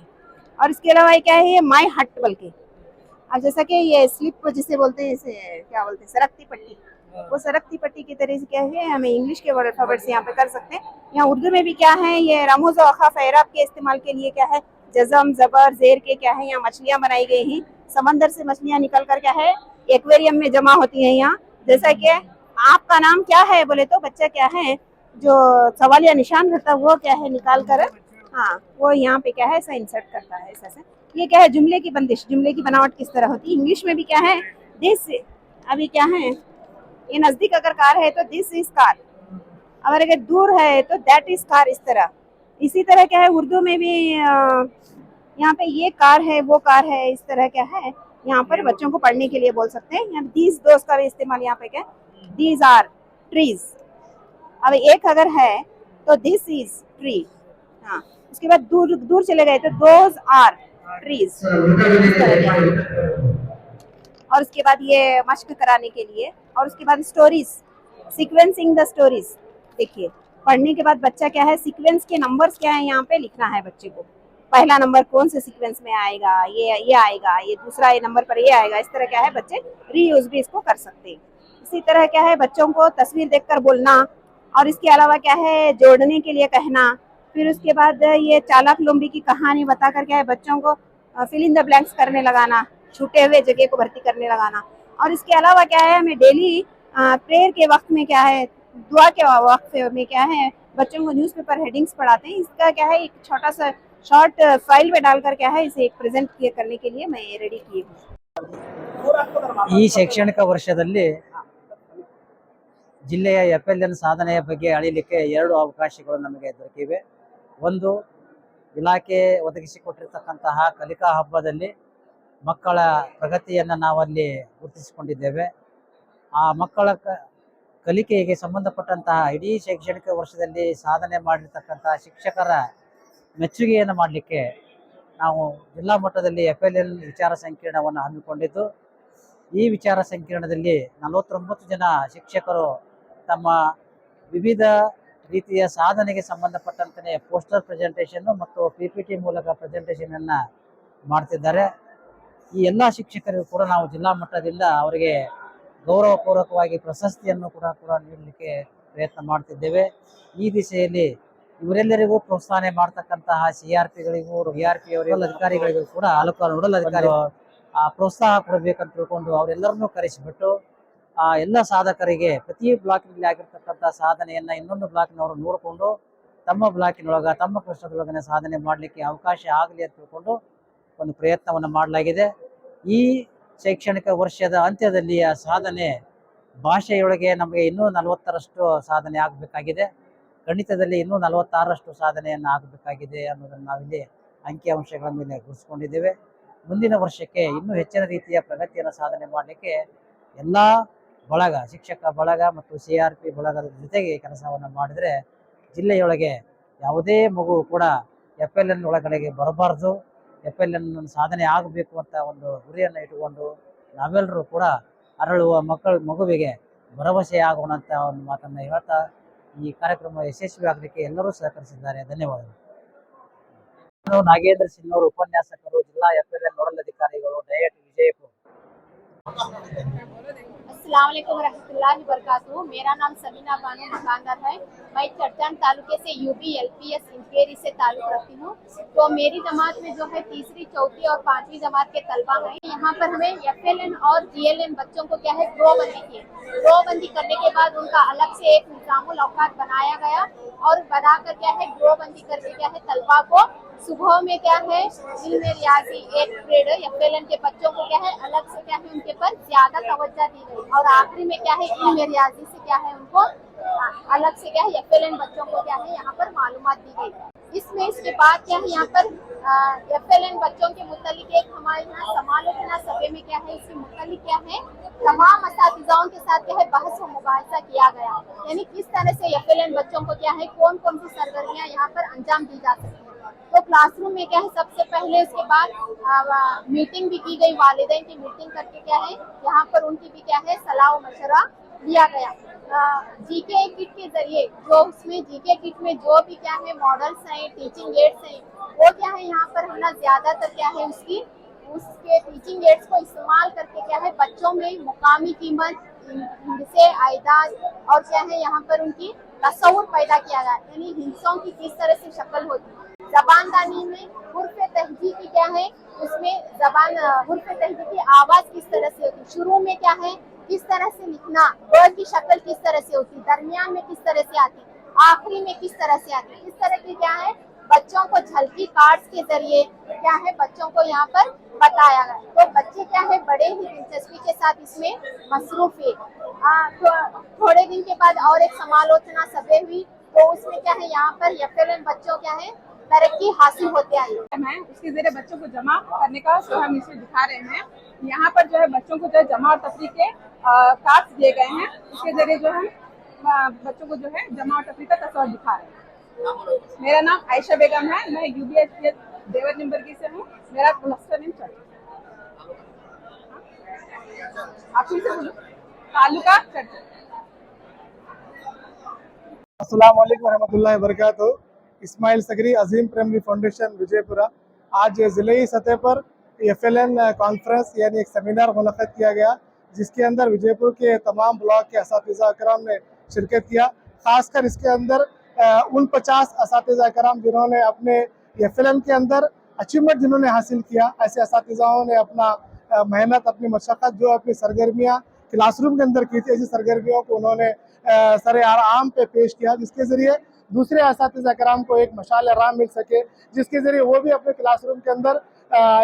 और इसके अलावा क्या है ये माई हट बल्कि अब जैसा कि ये स्लिप जिसे बोलते हैं इसे क्या बोलते हैं सरकती पट्टी, वो सरकती पट्टी की तरह से क्या है हमें इंग्लिश के वर्ड अल्फाबेट से यहाँ पे कर सकते हैं। यहाँ उर्दू में भी क्या है ये रमूज़ और ख़ाफ़ एराब के इस्तेमाल के लिए क्या है जज़म ज़बर ज़ेर के क्या है यहाँ मछलियाँ बनाई गई हैं। समंदर से मछलियाँ निकल कर क्या है एक्वेरियम में जमा होती हैं यहाँ। जैसा कि आपका नाम क्या है बोले तो बच्चा क्या है जो सवाल या निशान रहता है वो क्या है निकाल कर हाँ वो यहाँ पे क्या है ऐसा इंसर्ट करता है ऐसा से। ये क्या है, जुमले की बंदिश, जुमले की बनावट किस तरह होती है। इंग्लिश में भी क्या है, दिस, अभी क्या है, ये नजदीक अगर कार है तो दिस इज कार, अगर दूर है तो दैट इज कार, इस तरह। इसी तरह क्या है उर्दू में भी यहाँ पे ये कार है, वो कार है, इस तरह क्या है यहाँ पर बच्चों को पढ़ने के लिए बोल सकते हैं। यहाँ दीज दोस्त का भी इस्तेमाल यहाँ पे क्या, दीज आर ट्रीज। अब एक अगर है तो दिस इज ट्री, हाँ। उसके बाद दूर दूर चले गए तो दोज आर ट्रीज, इस तरह क्या है। और उसके बाद ये मश्क कराने के लिए, और उसके बाद स्टोरीज, सीक्वेंसिंग द स्टोरीज। देखिए पढ़ने के बाद बच्चा क्या है, सीक्वेंस के नंबर्स क्या है यहाँ पे लिखना है बच्चे को। पहला नंबर कौन से सीक्वेंस में आएगा, ये आएगा, ये दूसरा ये नंबर पर ये आएगा, इस तरह क्या है बच्चे रीयूज भी इसको कर सकते हैं। इसी तरह क्या है बच्चों को तस्वीर देखकर बोलना, और इसके अलावा क्या है जोड़ने के लिए कहना। फिर उसके बाद ये चालाक लोमड़ी की कहानी बताकर क्या है बच्चों को फिल इन द ब्लैंक्स करने लगाना, छूटे हुए जगह को भर्ती करने लगाना। और इसके अलावा क्या है हमें डेली प्रेयर के वक्त में क्या है, दुआ के वक्त में क्या है बच्चों को न्यूज़पेपर हेडिंग्स पढ़ाते हैं। इसका क्या है एक छोटा सा शॉर्ट फाइल में डालकर क्या है इसे एक प्रेजेंट करने के लिए मैं रेडी की हूँ। ಈ ಶೈಕ್ಷಣಿಕ ವರ್ಷದಲ್ಲಿ ಜಿಲ್ಲೆಯ FLN ಸಾಧನೆಯ ಬಗ್ಗೆ ಅಳಿಲಿಕ್ಕೆ ಎರಡು ಅವಕಾಶಗಳು ನಮಗೆ ದೊರಕಿವೆ. ಒಂದು, ಇಲಾಖೆ ಒದಗಿಸಿಕೊಟ್ಟಿರ್ತಕ್ಕಂತಹ ಕಲಿಕಾ ಹಬ್ಬದಲ್ಲಿ ಮಕ್ಕಳ ಪ್ರಗತಿಯನ್ನು ನಾವಲ್ಲಿ ಗುರುತಿಸಿಕೊಂಡಿದ್ದೇವೆ. ಆ ಮಕ್ಕಳ ಕಲಿಕೆಗೆ ಸಂಬಂಧಪಟ್ಟಂತಹ ಇಡೀ ಶೈಕ್ಷಣಿಕ ವರ್ಷದಲ್ಲಿ ಸಾಧನೆ ಮಾಡಿರ್ತಕ್ಕಂತಹ ಶಿಕ್ಷಕರ ಮೆಚ್ಚುಗೆಯನ್ನು ಮಾಡಲಿಕ್ಕೆ ನಾವು ಜಿಲ್ಲಾ ಮಟ್ಟದಲ್ಲಿ FLN ವಿಚಾರ ಸಂಕಿರಣವನ್ನು ಹಮ್ಮಿಕೊಂಡಿದ್ದು, ಈ ವಿಚಾರ ಸಂಕಿರಣದಲ್ಲಿ 49 ಜನ ಶಿಕ್ಷಕರು ತಮ್ಮ ವಿವಿಧ ರೀತಿಯ ಸಾಧನೆಗೆ ಸಂಬಂಧಪಟ್ಟಂತೆ ಪೋಸ್ಟರ್ ಪ್ರೆಸೆಂಟೇಷನ್ ಮತ್ತು PPT ಮೂಲಕ ಪ್ರೆಸೆಂಟೇಷನ್ ಅನ್ನ ಮಾಡ್ತಿದ್ದಾರೆ. ಈ ಎಲ್ಲ ಶಿಕ್ಷಕರಿಗೂ ಕೂಡ ನಾವು ಜಿಲ್ಲಾ ಮಟ್ಟದಿಂದ ಅವರಿಗೆ ಗೌರವಪೂರ್ವಕವಾಗಿ ಪ್ರಶಸ್ತಿಯನ್ನು ಕೂಡ ನೀಡಲಿಕ್ಕೆ ಪ್ರಯತ್ನ ಮಾಡ್ತಿದ್ದೇವೆ. ಈ ದಿಸೆಯಲ್ಲಿ ಇವರೆಲ್ಲರಿಗೂ ಪ್ರೋತ್ಸಾಹನೆ ಮಾಡ್ತಕ್ಕಂತಹ CRPಗಳಿಗೂ ERP ಅವರಿಗೂ ಅಧಿಕಾರಿಗಳಿಗೂ ಕೂಡ ನೋಡಲ್ ಅಧಿಕಾರಿ ಪ್ರೋತ್ಸಾಹ ಕೊಡಬೇಕಂತ ತಿಳ್ಕೊಂಡು ಅವರೆಲ್ಲರನ್ನೂ ಕರೆಸಿಬಿಟ್ಟು ಆ ಎಲ್ಲ ಸಾಧಕರಿಗೆ ಪ್ರತಿ ಬ್ಲಾಕ್ನಲ್ಲಿ ಆಗಿರ್ತಕ್ಕಂಥ ಸಾಧನೆಯನ್ನ ಇನ್ನೊಂದು ಬ್ಲಾಕ್ನವರು ನೋಡಿಕೊಂಡು ತಮ್ಮ ಬ್ಲಾಕಿನೊಳಗ ತಮ್ಮ ಕಷ್ಟದೊಳಗನೆ ಸಾಧನೆ ಮಾಡಲಿಕ್ಕೆ ಅವಕಾಶ ಆಗಲಿ ಅಂತ ತಿಳ್ಕೊಂಡು ಒಂದು ಪ್ರಯತ್ನವನ್ನು ಮಾಡಲಾಗಿದೆ. ಈ ಶೈಕ್ಷಣಿಕ ವರ್ಷದ ಅಂತ್ಯದಲ್ಲಿ ಆ ಸಾಧನೆ ಭಾಷೆಯೊಳಗೆ ನಮಗೆ ಇನ್ನೂ 40ರಷ್ಟು ಸಾಧನೆ ಆಗಬೇಕಾಗಿದೆ, ಗಣಿತದಲ್ಲಿ ಇನ್ನೂ 46ರಷ್ಟು ಸಾಧನೆಯನ್ನು ಆಗಬೇಕಾಗಿದೆ ಅನ್ನೋದನ್ನು ನಾವಿಲ್ಲಿ ಅಂಕಿಅಂಶಗಳ ಮೇಲೆ ಗುರುತಿಸಿಕೊಂಡಿದ್ದೇವೆ. ಮುಂದಿನ ವರ್ಷಕ್ಕೆ ಇನ್ನೂ ಹೆಚ್ಚಿನ ರೀತಿಯ ಪ್ರಗತಿಯನ್ನು ಸಾಧನೆ ಮಾಡಲಿಕ್ಕೆ ಎಲ್ಲ ಬಳಗ, ಶಿಕ್ಷಕ ಬಳಗ ಮತ್ತು CRP ಬಳಗದ ಜೊತೆಗೆ ಕೆಲಸವನ್ನು ಮಾಡಿದರೆ ಜಿಲ್ಲೆಯೊಳಗೆ ಯಾವುದೇ ಮಗು ಕೂಡ FLN ಒಳಗಡೆಗೆ ಬರಬಾರ್ದು, FLN ಸಾಧನೆ ಆಗಬೇಕು ಅಂತ ಒಂದು ಗುರಿಯನ್ನು ಇಟ್ಟುಕೊಂಡು ನಾವೆಲ್ಲರೂ ಕೂಡ ಅರಳುವ ಮಗುವಿಗೆ ಭರವಸೆ ಆಗೋಣ ಅಂತ ಒಂದು ಮಾತನ್ನು ಹೇಳ್ತಾ ಈ ಕಾರ್ಯಕ್ರಮ ಯಶಸ್ವಿ ಆಗಲಿಕ್ಕೆ ಎಲ್ಲರೂ ಸಹಕರಿಸಿದ್ದಾರೆ. ಧನ್ಯವಾದಗಳು. ನಾನು ನಾಗೇಂದ್ರ ಸಿಂಗ್ ಅವರು, ಉಪನ್ಯಾಸಕರು, ಜಿಲ್ಲಾ FLN ನೋಡಲ್ ಅಧಿಕಾರಿಗಳು, ಡಯಟ್ ವಿಜಯಪುರ. अस्सलाम वालेकुम रहमतुल्लाहि वबरकातुहू। मेरा नाम सबीना बानो मकानदार है। मैं चट्टान तालुके से UP LPS इंकेरी से ताल्लुक रखती हूँ। तो मेरी जमात में जो है तीसरी, चौथी और 5वीं जमात के तलबा हैं। यहाँ पर हमें FLN और GLN बच्चों को क्या है ड्रॉबंदी की। ड्रॉबंदी करने के बाद उनका अलग से एक निज़ामुल औकात बनाया गया और बनाकर क्या है ड्रॉबंदी करके क्या है तलबा को सुबह में क्या है इल्म रियाजी एक पीरियड FLN के बच्चों को क्या है अलग से क्या है उनके पर ज्यादा तवज्जो दी गई, और आखिरी में क्या है इल्म रियाजी से क्या है उनको अलग से क्या है FLN बच्चों को क्या है यहाँ पर मालूमात दी गई। इसके बाद क्या है यहाँ पर FLN बच्चों के मुतालिक एक हमारे यहाँ समालोचना सभा में क्या है इसके मुतालिक क्या है तमाम असातिज़ाओं के साथ क्या है बहस व मुबाहिसा किया गया, यानी किस तरह से FLN बच्चों को क्या है कौन कौन सी सरगर्मियाँ यहाँ पर अंजाम दी जा सकती है। तो क्लासरूम में क्या है सबसे पहले उसके बाद मीटिंग भी की गई, वालिदैन की मीटिंग करके क्या है यहाँ पर उनकी भी क्या है सलाह व मशवरा दिया गया। GK किट के जरिए जो उसमें GK किट में जो भी क्या है मॉडल्स हैं, टीचिंग एड्स हैं, वो क्या है यहाँ पर है ना ज्यादातर क्या है उसके टीचिंग एड्स को इस्तेमाल करके क्या है बच्चों में मुकामी कीमत से आयदाद और क्या है यहाँ पर उनकी तस्वुर पैदा किया गया, यानी हिंसों की किस तरह से शक्ल होती है। जबानदानी में हुर्फ तहजी की क्या है उसमें हुर्फ तहजी की आवाज किस तरह से होती, शुरू में क्या है किस तरह से लिखना, वर्ड की शक्ल किस तरह से होती, दरमियान में किस तरह से आती, आखिरी में किस तरह से आती। इस तरह की क्या है बच्चों को झलकी कार्ड्स के जरिए क्या है बच्चों को यहाँ पर बताया गया। तो बच्चे क्या है बड़े ही दिलचस्पी के साथ इसमें मसरूफ है। तो थोड़े दिन के बाद और एक समालोचना सभा हुई, तो उसमें क्या है यहाँ पर FLN बच्चों क्या है तरक्की हासिल होते आई है उसके जरिए बच्चों को जमा करने का जो हम इसे दिखा रहे हैं। यहाँ पर जो है बच्चों को जो है जमा और तफरीक के कार्ड्स दिए गए हैं, इसके जरिए जो है बच्चों को जो है जमा और तफरीक का तस्वीर दिखा रहे हैं। मेरा नाम आयशा बेगम है, मैं UBHPS देवर निम्बर्गी से हूँ। मेरा क्लस्टर नेम चर्च, आप फिर से बोलो, तालुका चर्च। अस्सलाम वालेकुम रहमतुल्लाहि व बरकातहू। इस्माइल सगरी अजीम प्राइमरी फाउंडेशन विजयपुरा। आज ज़िले सतह पर FLN कॉन्फ्रेंस यानी एक सेमिनार मुनक़्क़द किया गया, जिसके अंदर विजयपुर के तमाम ब्लॉक के असातिज़ा कराम ने शिरकत किया। ख़ासकर इसके अंदर उन 50 असातिज़ा कराम जिन्होंने अपने FLN के अंदर अचीवमेंट जिन्होंने हासिल किया, ऐसे असातिज़ाओं ने अपना मेहनत, अपनी मशक्क़त, जो अपनी सरगर्मियाँ क्लासरूम के अंदर की थी, ऐसी सरगर्मियों को उन्होंने सरे आम पे पेश किया, जिसके ज़रिए दूसरे असातिज़ा कराम को एक मशाल राह मिल सके, जिसके ज़रिए वो भी अपने क्लासरूम के अंदर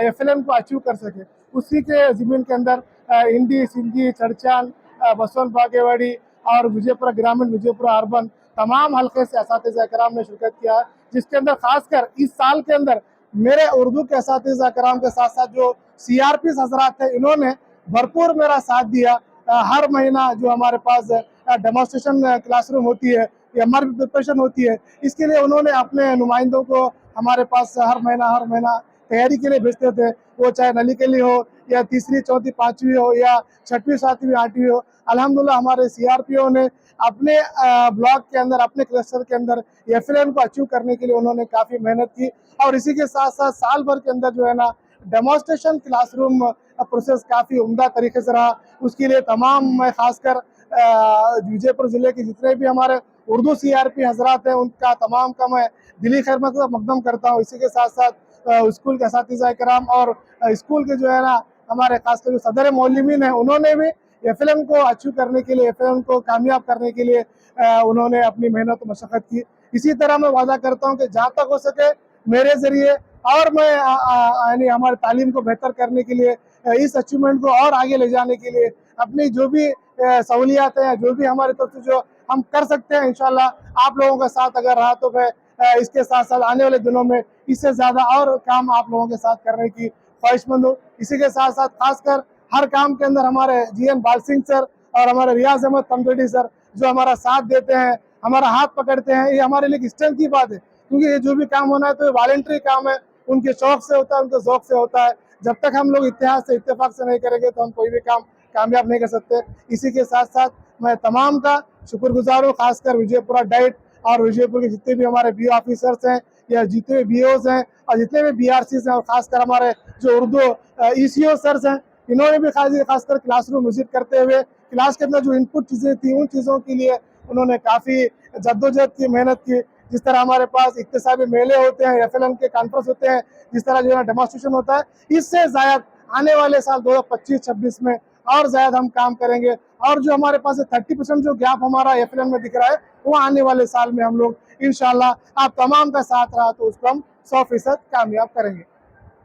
FLN को अचीव कर सके। उसी के ज़मीन के अंदर इंडी, सिंधी, चरचान, बसवंत बागेवाड़ी और विजयपुरा ग्रामीण, विजयपुरा अर्बन तमाम हल्के से असातिज़ा कराम ने शिरकत किया, जिसके अंदर खासकर इस साल के अंदर मेरे उर्दू के असातिज़ा कराम के साथ साथ जो CRPs हजरात थे, इन्होंने भरपूर मेरा साथ दिया। हर महीना जो हमारे पास डेमोन्स्ट्रेशन क्लासरूम होती है या हमारी प्रिपरेशन होती है, इसके लिए उन्होंने अपने नुमाइंदों को हमारे पास हर महीना तैयारी के लिए भेजते थे। वो चाहे नली के लिए हो या तीसरी, चौथी, पाँचवीं हो या छठवीं, सातवीं, आठवीं हो। अल्हम्दुलिल्लाह हमारे CRPO ने अपने ब्लॉक के अंदर, अपने क्लस्टर के अंदर FLN को अचीव करने के लिए उन्होंने काफ़ी मेहनत की। और इसी के साथ साथ साल भर के अंदर जो है ना डेमोन्स्ट्रेशन क्लासरूम प्रोसेस काफ़ी उम्दा तरीके से रहा। उसके लिए तमाम, मैं खासकर विजयपुर ज़िले के जितने भी हमारे उर्दू CRP हजरात हैं, उनका तमाम का मैं दिली खैर मकदम करता हूँ। इसी के साथ साथ स्कूल के असातिज़ा कराम और स्कूल के जो है ना हमारे खासकर जो सदर मौलमीन हैं, उन्होंने भी FLN को अचीव करने के लिए, FLN को कामयाब करने के लिए उन्होंने अपनी मेहनत और मशक्क़त की। इसी तरह मैं वादा करता हूँ कि जहाँ तक हो सके मेरे ज़रिए और मैं यानी हमारे तालीम को बेहतर करने के लिए, इस अचीवमेंट को और आगे ले जाने के लिए अपनी जो भी सहूलियात हैं, जो भी हमारी तरफ से जो हम कर सकते हैं, इंशाल्लाह आप लोगों का साथ अगर रहा तो मैं इसके साथ साथ आने वाले दिनों में इससे ज़्यादा और काम आप लोगों के साथ करने की ख्वाहिशमंद हूँ। इसी के साथ साथ खासकर हर काम के अंदर हमारे GN बाल सिंह सर और हमारे रियाज अहमद तमजोडी सर जो हमारा साथ देते हैं, हमारा हाथ पकड़ते हैं, ये हमारे लिए स्ट्रेंथ की बात है, क्योंकि ये जो भी काम होना है तो ये वॉलंटरी काम है, उनके शौक से होता है, उनके ज़ौक़ से होता है। जब तक हम लोग इत्तेहाद से, इत्तेफाक से नहीं करेंगे तो हम कोई भी काम कामयाब नहीं कर सकते। इसी के साथ साथ मैं तमाम का शुक्रगुजार हूँ, खासकर विजयपुरा डाइट और विजयपुर के जितने भी हमारे BO ऑफिसर्स हैं या जितने भी BOs हैं और जितने भी BRCs हैं, और खासकर हमारे जो उर्दू ECO सर्स हैं, इन्होंने भी खासकर क्लासरूम विजिट करते हुए क्लास के अंदर जो इनपुट चीज़ें थी, उन चीज़ों के लिए उन्होंने काफ़ी जद्दोजहद की, मेहनत की। जिस तरह हमारे पास इक्तिसाबी मेले होते हैं, FLN के कॉन्फ्रेंस होते हैं, जिस तरह जो है डेमोन्स्ट्रेशन होता है, इससे ज़्यादा आने वाले साल 2025-26 में और ज़्यादा हम काम करेंगे। और जो हमारे पास 30% जो गैप हमारा FLN में दिख रहा है, वो आने वाले साल में हम लोग इंशाल्लाह आप तमाम का साथ रहा तो उसको हम 100% कामयाब करेंगे।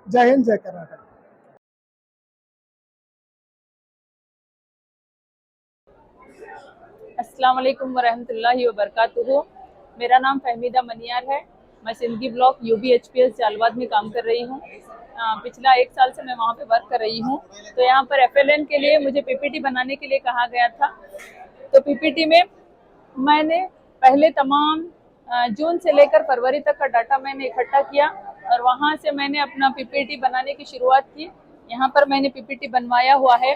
जय हिंद, जय कर्नाटक। अस्सलाम वालेकुम वरहमतुल्लाहि वबरकातुहू। मेरा नाम फहमीदा मनियार है। मैं सिंधी ब्लॉक UBHPS जालवाद में काम कर रही हूँ। पिछला 1 साल से मैं वहाँ पे वर्क कर रही हूँ। तो यहाँ पर FLN के लिए मुझे PPT बनाने के लिए कहा गया था। तो PPT में मैंने पहले तमाम जून से लेकर फरवरी तक का डाटा मैंने इकट्ठा किया और वहाँ से मैंने अपना PPT बनाने की शुरुआत की। यहाँ पर मैंने PPT बनवाया हुआ है,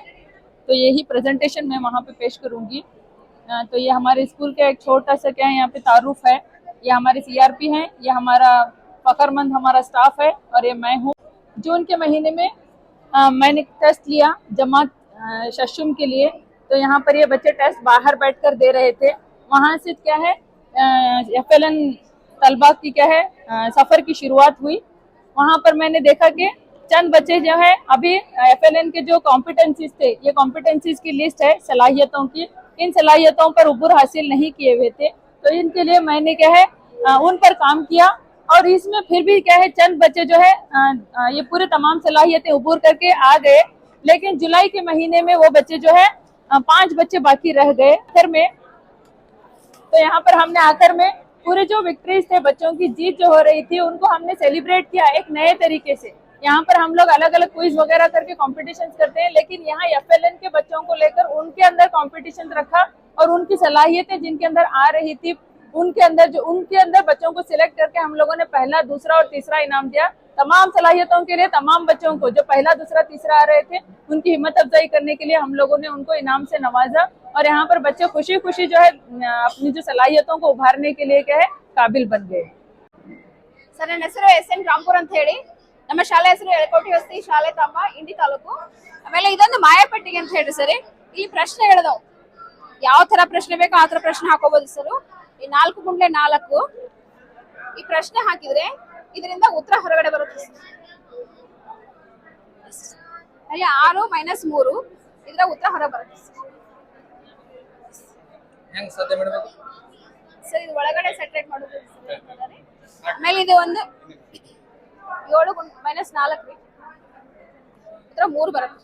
तो यही प्रेजेंटेशन मैं वहाँ पे पेश करूँगी। तो ये हमारे स्कूल का एक छोटा सा क्या है यहाँ पे तारुफ है। ये हमारे CRP हैं, ये हमारा फ़ख्रमंद हमारा स्टाफ है और ये मैं हूँ। जून के महीने में मैंने टेस्ट लिया जमात शशुम के लिए। तो यहाँ पर ये बच्चे टेस्ट बाहर बैठकर दे रहे थे। वहाँ से क्या है FLN तलबा की क्या है सफ़र की शुरुआत हुई। वहाँ पर मैंने देखा कि चंद बच्चे जो है अभी FLN के जो कॉम्पिटेंसीज थे, ये कॉम्पिटेंसीज की लिस्ट है सलाहियतों की, इन सलाहियतों पर उबूर हासिल नहीं किए हुए थे। तो इनके लिए मैंने क्या है उन पर काम किया और इसमें फिर भी क्या है, चंद बच्चे जो है ये पूरे तमाम सलाहियतें उबूर करके आ गए, लेकिन जुलाई के महीने में वो बच्चे जो है 5 बच्चे बाकी रह गए आखिर में। तो यहाँ पर हमने आखिर में पूरे जो विक्ट्रीज थे, बच्चों की जीत जो हो रही थी, उनको हमने सेलिब्रेट किया एक नए तरीके से। यहाँ पर हम लोग अलग अलग क्विज वगैरह करके कॉम्पिटिशन करते हैं, लेकिन यहाँ FLN के बच्चों को लेकर उनके अंदर कॉम्पिटिशन रखा और उनकी सलाहियतें जिनके अंदर आ रही थी उनके अंदर बच्चों को सिलेक्ट करके हम लोगों ने पहला, दूसरा और तीसरा इनाम दिया। तमाम सलाहियतों के लिए तमाम बच्चों को जो पहला, दूसरा, तीसरा आ रहे थे, उनकी हिम्मत अफजाई करने के लिए हम लोगों ने उनको इनाम से नवाजा और यहाँ पर बच्चे खुशी खुशी जो है अपनी जो सलाहियतों को उभारने के लिए क्या है काबिल बन गए। ಸರ್, ನನ್ನ ಹೆಸರು SN ರಾಮ್ಪುರ್ ಅಂತ ಹೇಳಿ. ನಮ್ಮ ಶಾಲೆ ಹೆಸರು ಎಳಕೋಟಿ ವಸತಿ ಶಾಲೆ ತಮ್ಮ ಇಂಡಿ ತಾಲೂಕು. ಆಮೇಲೆ ಇದೊಂದು ಮಾಯಾಪಟ್ಟಿಗೆ ಅಂತ ಹೇಳಿ ಸರ್, ಈ ಪ್ರಶ್ನೆಗಳಿದಾವ್, ಯಾವ ತರ ಪ್ರಶ್ನೆ ಬೇಕೋ ಆ ತರ ಪ್ರಶ್ನೆ ಹಾಕೋಬಹುದು ಸರ್. ಈ 4 ಗುಂಡ್ಲೆ 4 ಈ ಪ್ರಶ್ನೆ ಹಾಕಿದ್ರೆ ಇದರಿಂದ ಉತ್ತರ ಹೊರಗಡೆ ಬರುತ್ತೆ. ಅಲ್ಲಿ 6 - 3 ಇದರ ಉತ್ತರ ಹೊರ ಬರುತ್ತೆ ಸರ್. ಇದು ಒಳಗಡೆ ಸೆಟ್ರೇಟ್ ಮಾಡೋದು. ಆಮೇಲೆ ಇದು ಒಂದು 7 - 4 ಉತ್ತರ 3 ಬರುತ್ತೆ.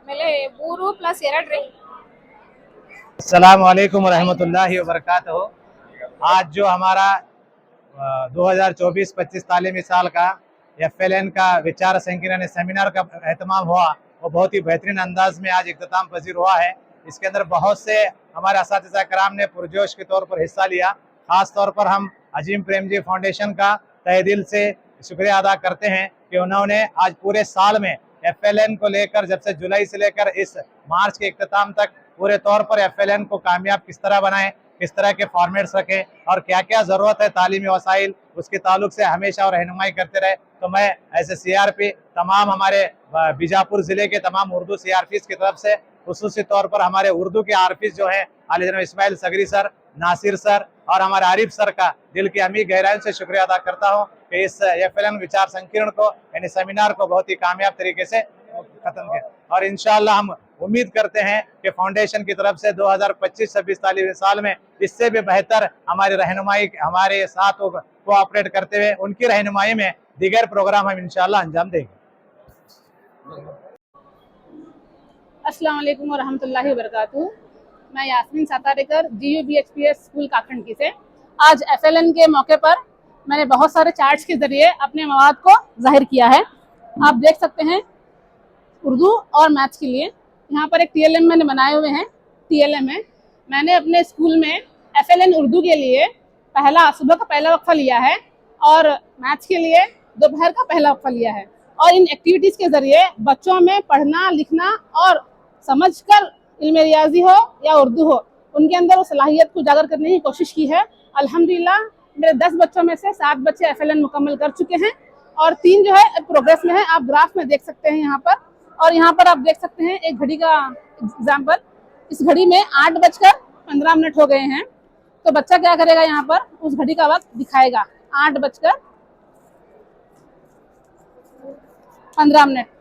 ಆಮೇಲೆ 3 + 2 ರೀ. अस्सलाम वालेकुम रहमतुल्लाहि व बरकातहू। आज जो हमारा 2024-25 तालीमी साल का FLN का विचार संकिरण सेमिनार का एहतमाम हुआ, वो बहुत ही बेहतरीन अंदाज में आज इख्तिताम पजीर हुआ है। इसके अंदर बहुत से हमारे असातिज़ा कराम ने पुरजोश के तौर पर हिस्सा लिया। ख़ास तौर पर हम अजीम प्रेमजी फाउंडेशन का तहे दिल से शुक्रिया अदा करते हैं कि उन्होंने आज पूरे साल में FLN को लेकर, जब से जुलाई से लेकर इस मार्च के इख्तिताम तक पूरे तौर पर FLN को कामयाब किस तरह बनाएं, किस तरह के फॉर्मेट्स रखें और क्या क्या ज़रूरत है तालीमी वसाइल, उसके ताल्लुक से हमेशा और रहनुमाई करते रहे। तो मैं ऐसे CRP तमाम हमारे बीजापुर ज़िले के तमाम उर्दू CRPs की तरफ से, खुसूसी तौर पर हमारे उर्दू के RPs जो हैं आले जनाब इस्माइल सगरी सर, नासिर सर और हमारे आरिफ सर का दिल की अमीर गहराइयों से शुक्रिया अदा करता हूँ कि इस FLN विचार संकिरण को, यानी सेमिनार को बहुत ही कामयाब तरीके से खत्म किया। और इंशाअल्लाह हम उम्मीद करते हैं कि फाउंडेशन की तरफ से 2025-26 तालीमी साल में इससे भी बेहतर हमारी रहनुमाई, हमारे साथ कोऑपरेट करते हुए उनकी रहनुमाई में दीगर प्रोग्राम हम इंशाअल्लाह अंजाम देंगे। अस्सलाम वालेकुम व रहमतुल्लाहि व बरकातहू। मैं यास्मीन सातारेकर GUBHPS स्कूल काखंडकी से। आज FLN के मौके पर मैंने बहुत सारे चार्ट्स के जरिए अपने मवाद को जाहिर किया है। आप देख सकते हैं उर्दू और मैथ्स के लिए यहाँ पर एक TLM मैंने बनाए हुए हैं। TLM है, मैंने अपने स्कूल में FLN उर्दू के लिए सुबह का पहला वक्फा लिया है और मैथ्स के लिए दोपहर का पहला वक्फा लिया है। और इन एक्टिविटीज़ के ज़रिए बच्चों में पढ़ना, लिखना और समझकर इल्म रियाजी हो या उर्दू हो, उनके अंदर वो सलाहियत को उजागर करने की कोशिश की है। अल्हम्दुलिल्लाह मेरे 10 बच्चों में से 7 बच्चे FLN मुकम्मल कर चुके हैं और 3 जो है प्रोग्रेस में है। आप ग्राफ में देख सकते हैं यहाँ पर, और यहाँ पर आप देख सकते हैं एक घड़ी का एग्जाम्पल। इस घड़ी में 8:15 हो गए हैं, तो बच्चा क्या करेगा, यहाँ पर उस घड़ी का वक्त दिखाएगा 8:15।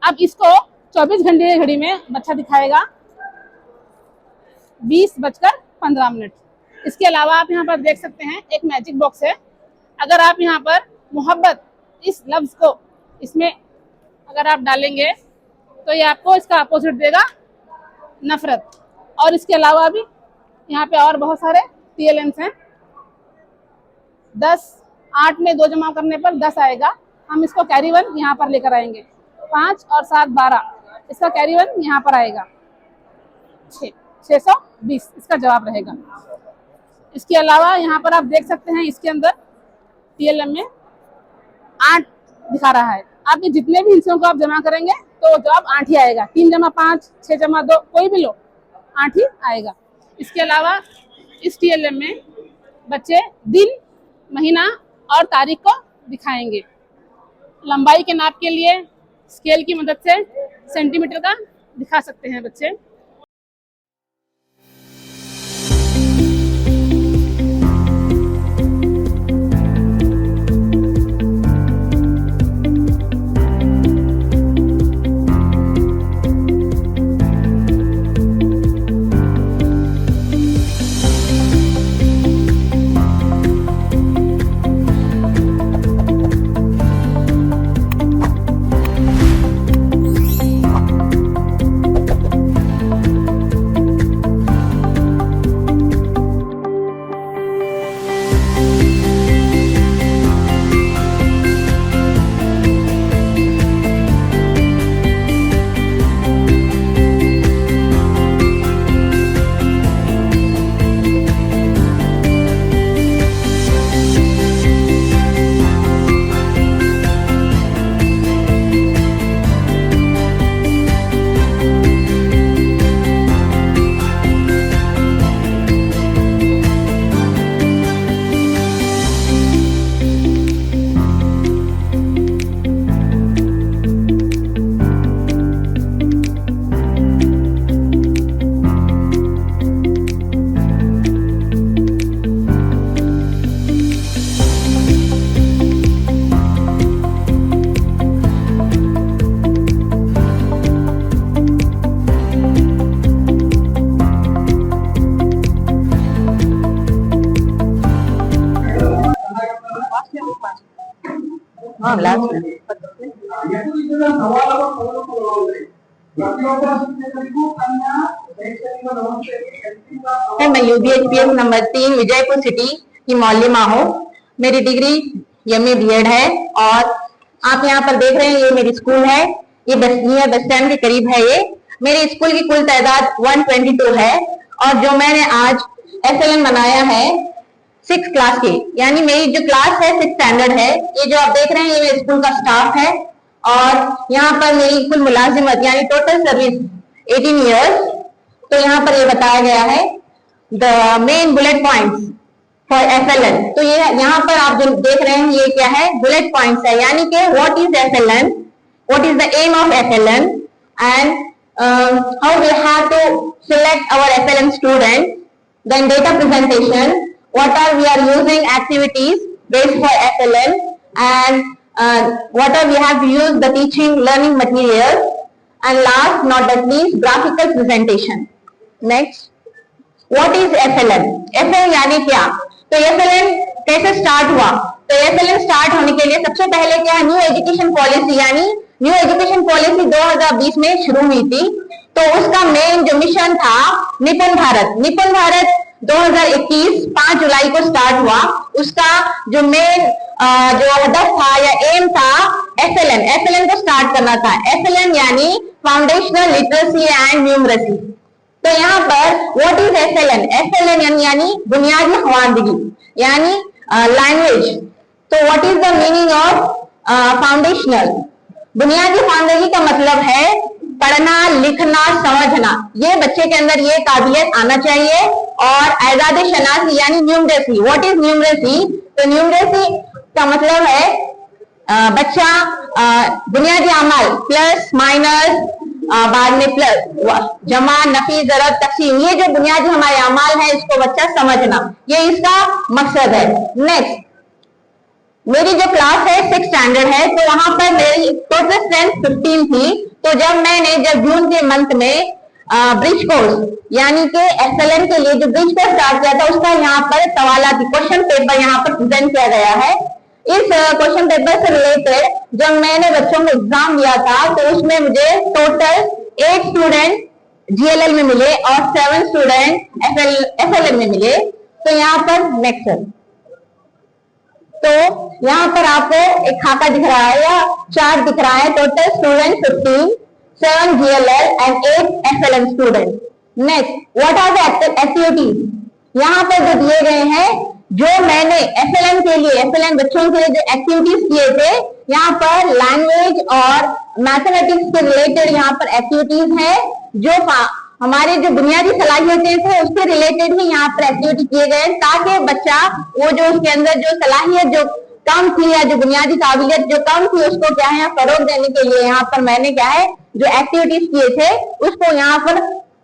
अब इसको 24 घंटे की घड़ी में बच्चा दिखाएगा 20:15। इसके अलावा आप यहाँ पर देख सकते हैं एक मैजिक बॉक्स है। अगर आप यहाँ पर मोहब्बत इस लफ्ज़ को इसमें अगर आप डालेंगे तो ये आपको इसका अपोजिट देगा नफरत। और इसके अलावा भी यहाँ पे और बहुत सारे TLMs हैं। 10, 8 में 2 जमा करने पर 10 आएगा। हम इसको कैरी 1 यहाँ पर लेकर आएंगे। 5 और 7 12, इसका कैरी 1 यहाँ पर आएगा 620 इसका जवाब रहेगा। इसके अलावा यहाँ पर आप देख सकते हैं इसके अंदर TLM में 8 दिखा रहा है। आप ये जितने भी हिस्सों को आप जमा करेंगे तो जवाब 8 ही आएगा। 3 जमा 5, 6 जमा 2, कोई भी लो 8 ही आएगा। इसके अलावा इस TLM में बच्चे दिन, महीना और तारीख को दिखाएंगे। लंबाई के नाप के लिए स्केल की मदद से सेंटीमीटर का दिखा सकते हैं बच्चे। मैं UBHPS नंबर 3 विजयपुर सिटी की मौलिमा हूँ। मेरी डिग्री MA BEd है और आप यहाँ पर देख रहे हैं ये मेरी स्कूल है। ये नियर बस स्टैंड के करीब है। ये मेरी स्कूल की कुल तादाद 122 है और जो मैंने आज FLN बनाया है 6 क्लास की, यानी मेरी जो क्लास है 6 स्टैंडर्ड है। ये जो आप देख रहे हैं ये मेरे स्कूल का स्टाफ है और यहाँ पर मेरी कुल मुलाजिमत यानी टोटल सर्विस 18 ईयर्स। तो यहाँ पर ये बताया गया है the main bullet points for FLN। तो ये यहाँ पर आप जो देख रहे हैं ये क्या है, बुलेट पॉइंट्स है, यानी कि what is FLN, what is the aim of FLN and how we have to select our FLN student, then data presentation, what are we are using activities based for FLN, and what are we have to use the teaching learning materials, and last not at least graphical presentation. Next, what is FLN? FLN यानी क्या? तो FLN कैसे स्टार्ट हुआ? तो FLN स्टार्ट होने के लिए सबसे पहले क्या है, न्यू एजुकेशन पॉलिसी यानी न्यू एजुकेशन पॉलिसी 2020 में शुरू हुई थी। तो उसका मेन जो मिशन था निपुण भारत 2021 5 जुलाई को स्टार्ट हुआ। उसका जो मेन जो हदफ था या एम था FLN को स्टार्ट करना था। FLN यानी फाउंडेशनल लिटरेसी एंड न्यूमरेसी। तो यहाँ पर व्हाट इज FLN यानी बुनियादी खवानदगी यानी लैंग्वेज। तो what is the meaning of foundational? बुनियादी खवानदगी का मतलब है पढ़ना लिखना समझना, ये बच्चे के अंदर ये काबिलियत आना चाहिए। और एजाद शनासी यानी न्यूमरेसी। What is numeracy? तो न्यूमरेसी का मतलब है बच्चा बुनियादी अमाल प्लस माइनस बाद में प्लस जमा नफी जरब तकसीम, ये जो बुनियादी हमारे अमाल है इसको बच्चा समझना, ये इसका मकसद है। नेक्स्ट, मेरी जो क्लास है 6 स्टैंडर्ड है, तो वहां पर मेरी टोटल स्ट्रेंथ 15 थी। तो जब जून के मंथ में ब्रिज कोर्स यानी कि FLN के लिए जो ब्रिज कोर्स स्टार्ट किया था उसका यहाँ पर सवालाती क्वेश्चन पेपर यहाँ पर प्रेजेंट किया गया है। इस क्वेश्चन पेपर से रिलेटेड जब मैंने बच्चों को एग्जाम दिया था तो उसमें मुझे टोटल 8 स्टूडेंट GLL में मिले और 7 स्टूडेंट FLN में मिले। तो यहाँ पर नेक्स्ट, तो यहाँ पर आपको एक खाका दिख रहा है या चार्ट दिख रहा है। Total student 15, 7 GLL and 8 FLN student. Next, what are the activities? यहाँ पर जो दिए गए हैं, जो मैंने FLN के लिए FLN बच्चों के लिए जो एक्टिविटीज किए थे, यहाँ पर लैंग्वेज और मैथमेटिक्स के रिलेटेड यहाँ पर एक्टिविटीज है। जो हमारे जो बुनियादी सलाहियतें थे उसके रिलेटेड ही यहाँ पर एक्टिविटी किए गए, ताकि बच्चा वो जो उसके अंदर जो सलाहियत जो कम थी या जो बुनियादी काबिलियत जो कम थी उसको क्या है फरोग देने के लिए यहाँ पर मैंने क्या है जो एक्टिविटीज किए थे उसको यहाँ पर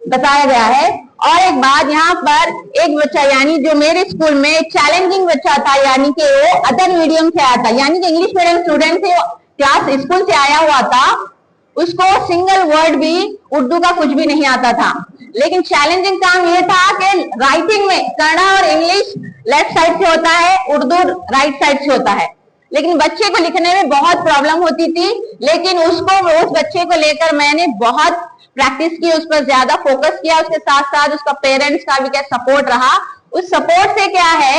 बताया गया है। और एक बात, यहाँ पर एक बच्चा यानी जो मेरे स्कूल में एक चैलेंजिंग बच्चा था, यानी कि वो अदर मीडियम से आया था, यानी कि इंग्लिश मीडियम स्टूडेंट थे, क्लास स्कूल से आया हुआ था, उसको सिंगल वर्ड भी उर्दू का कुछ भी नहीं आता था। लेकिन चैलेंजिंग काम ये था कि राइटिंग में कन्नड़ा और इंग्लिश लेफ्ट साइड से होता है, उर्दू राइट साइड से होता है, लेकिन बच्चे को लिखने में बहुत प्रॉब्लम होती थी। लेकिन उस बच्चे को लेकर मैंने बहुत प्रैक्टिस की, उस पर ज्यादा फोकस किया, उसके साथ साथ उसका पेरेंट्स का भी क्या सपोर्ट रहा। उस सपोर्ट से क्या है,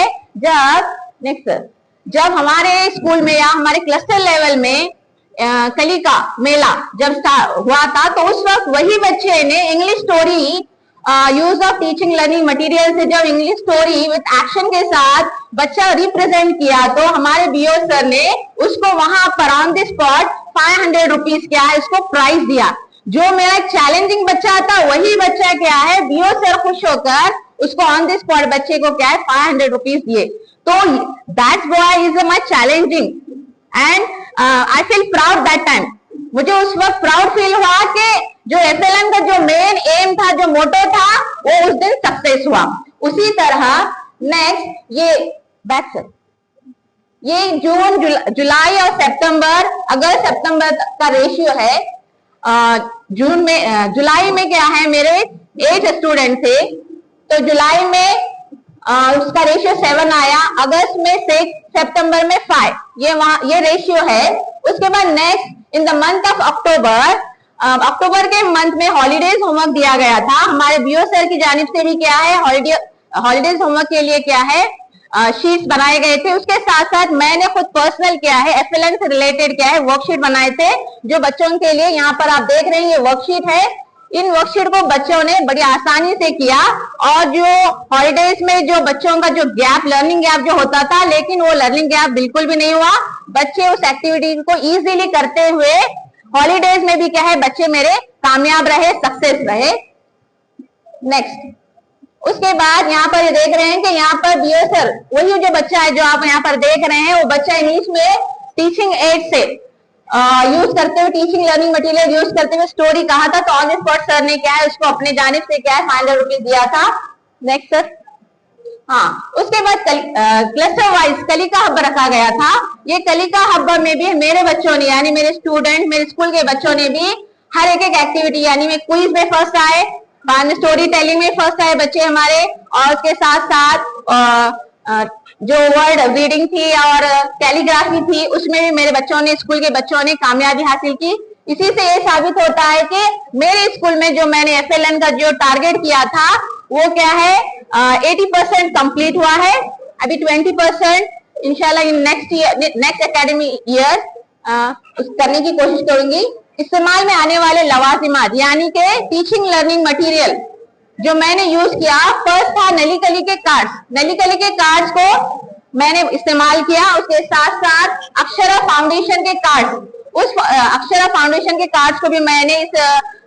जब हमारे स्कूल में या हमारे क्लस्टर लेवल में कली का मेला जब हुआ था, तो उस वक्त वही बच्चे ने English story use of teaching learning material से जब इंग्लिश स्टोरी विद एक्शन के साथ बच्चा रिप्रेजेंट किया, तो हमारे BO सर ने उसको वहां पर ऑन द स्पॉट 500 रुपीज क्या है उसको प्राइज दिया। जो मेरा चैलेंजिंग बच्चा था वही बच्चा क्या है BO सर खुश होकर उसको ऑन द स्पॉट बच्चे को क्या है 500 रुपीज दिए। तो that's why is my challenging and I feel proud that time. मुझे उस वक्त प्राउड फील हुआ कि जो FLN का जो मेन एम था, जो मोटो था, वो उस दिन सक्सेस हुआ। उसी तरह नेक्स्ट ये जून जुलाई और सितंबर अगस्त सितंबर का रेशियो है। जुलाई में क्या है मेरे 8 स्टूडेंट थे, तो जुलाई में उसका रेशियो 7 आया, अगस्त में 6, सितंबर में 5, ये रेशियो है। उसके बाद next in the month of October के मंथ में हॉलीडेज होमवर्क दिया गया था। हमारे बीओ सर की जानिब से भी क्या है, हॉलीडेज होमवर्क के लिए क्या है, शीट्स बनाए गए थे। उसके साथ साथ मैंने खुद पर्सनल क्या है, एफएलएन से रिलेटेड क्या है, वर्कशीट बनाए थे जो बच्चों के लिए, यहाँ पर आप देख रहे हैं ये वर्कशीट है। इन वर्कशीट को बच्चों ने बड़ी आसानी से किया और जो हॉलीडेज में जो बच्चों का जो गैप, लर्निंग गैप जो होता था, लेकिन वो लर्निंग गैप बिल्कुल भी नहीं हुआ। बच्चे उस एक्टिविटी को इजीली करते हुए हॉलीडेज में भी क्या है, बच्चे मेरे कामयाब रहे, सक्सेस रहे। नेक्स्ट, उसके बाद यहाँ पर ये देख रहे हैं कि यहाँ पर बीओ सर, वही जो बच्चा है जो आप यहाँ पर देख रहे हैं, वो बच्चा इंग्लिश में टीचिंग एड से यूज करते हुए, टीचिंग लर्निंग मटेरियल यूज करते हुए स्टोरी कहा था, तो ऑन द स्पॉट सर ने क्या है उसको अपने जानिब से क्या है 500 रुपीज दिया था। नेक्स्ट सर, हाँ, उसके बाद क्लस्टर वाइज कलिका हब रखा गया था। ये कलिका हब में भी मेरे बच्चों ने, यानी मेरे स्टूडेंट, मेरे स्कूल के बच्चों ने भी हर एक एक्टिविटी, यानी में क्विज में फर्स्ट आए, बाद में स्टोरी टेलिंग में फर्स्ट आए बच्चे हमारे, और उसके साथ साथ जो वर्ड रीडिंग थी और कैलीग्राफी थी, उसमें भी मेरे बच्चों ने, स्कूल के बच्चों ने कामयाबी हासिल की। इसी से ये साबित होता है कि मेरे स्कूल में जो मैंने एफएलएन का जो टारगेट किया था वो क्या है, 80% कंप्लीट हुआ है। अभी 20% इंशाल्लाह इन नेक्स्ट एकेडमिक ईयर करने की कोशिश करूंगी। इस्तेमाल में आने वाले लवाजिमात, यानी के टीचिंग लर्निंग मटेरियल जो मैंने यूज किया, फर्स्ट था नली कली के कार्ड्स। नली कली के कार्ड्स को मैंने इस्तेमाल किया। उसके साथ साथ अक्षरा फाउंडेशन के कार्ड्स, उस अक्षरा फाउंडेशन के कार्ड्स को भी मैंने इस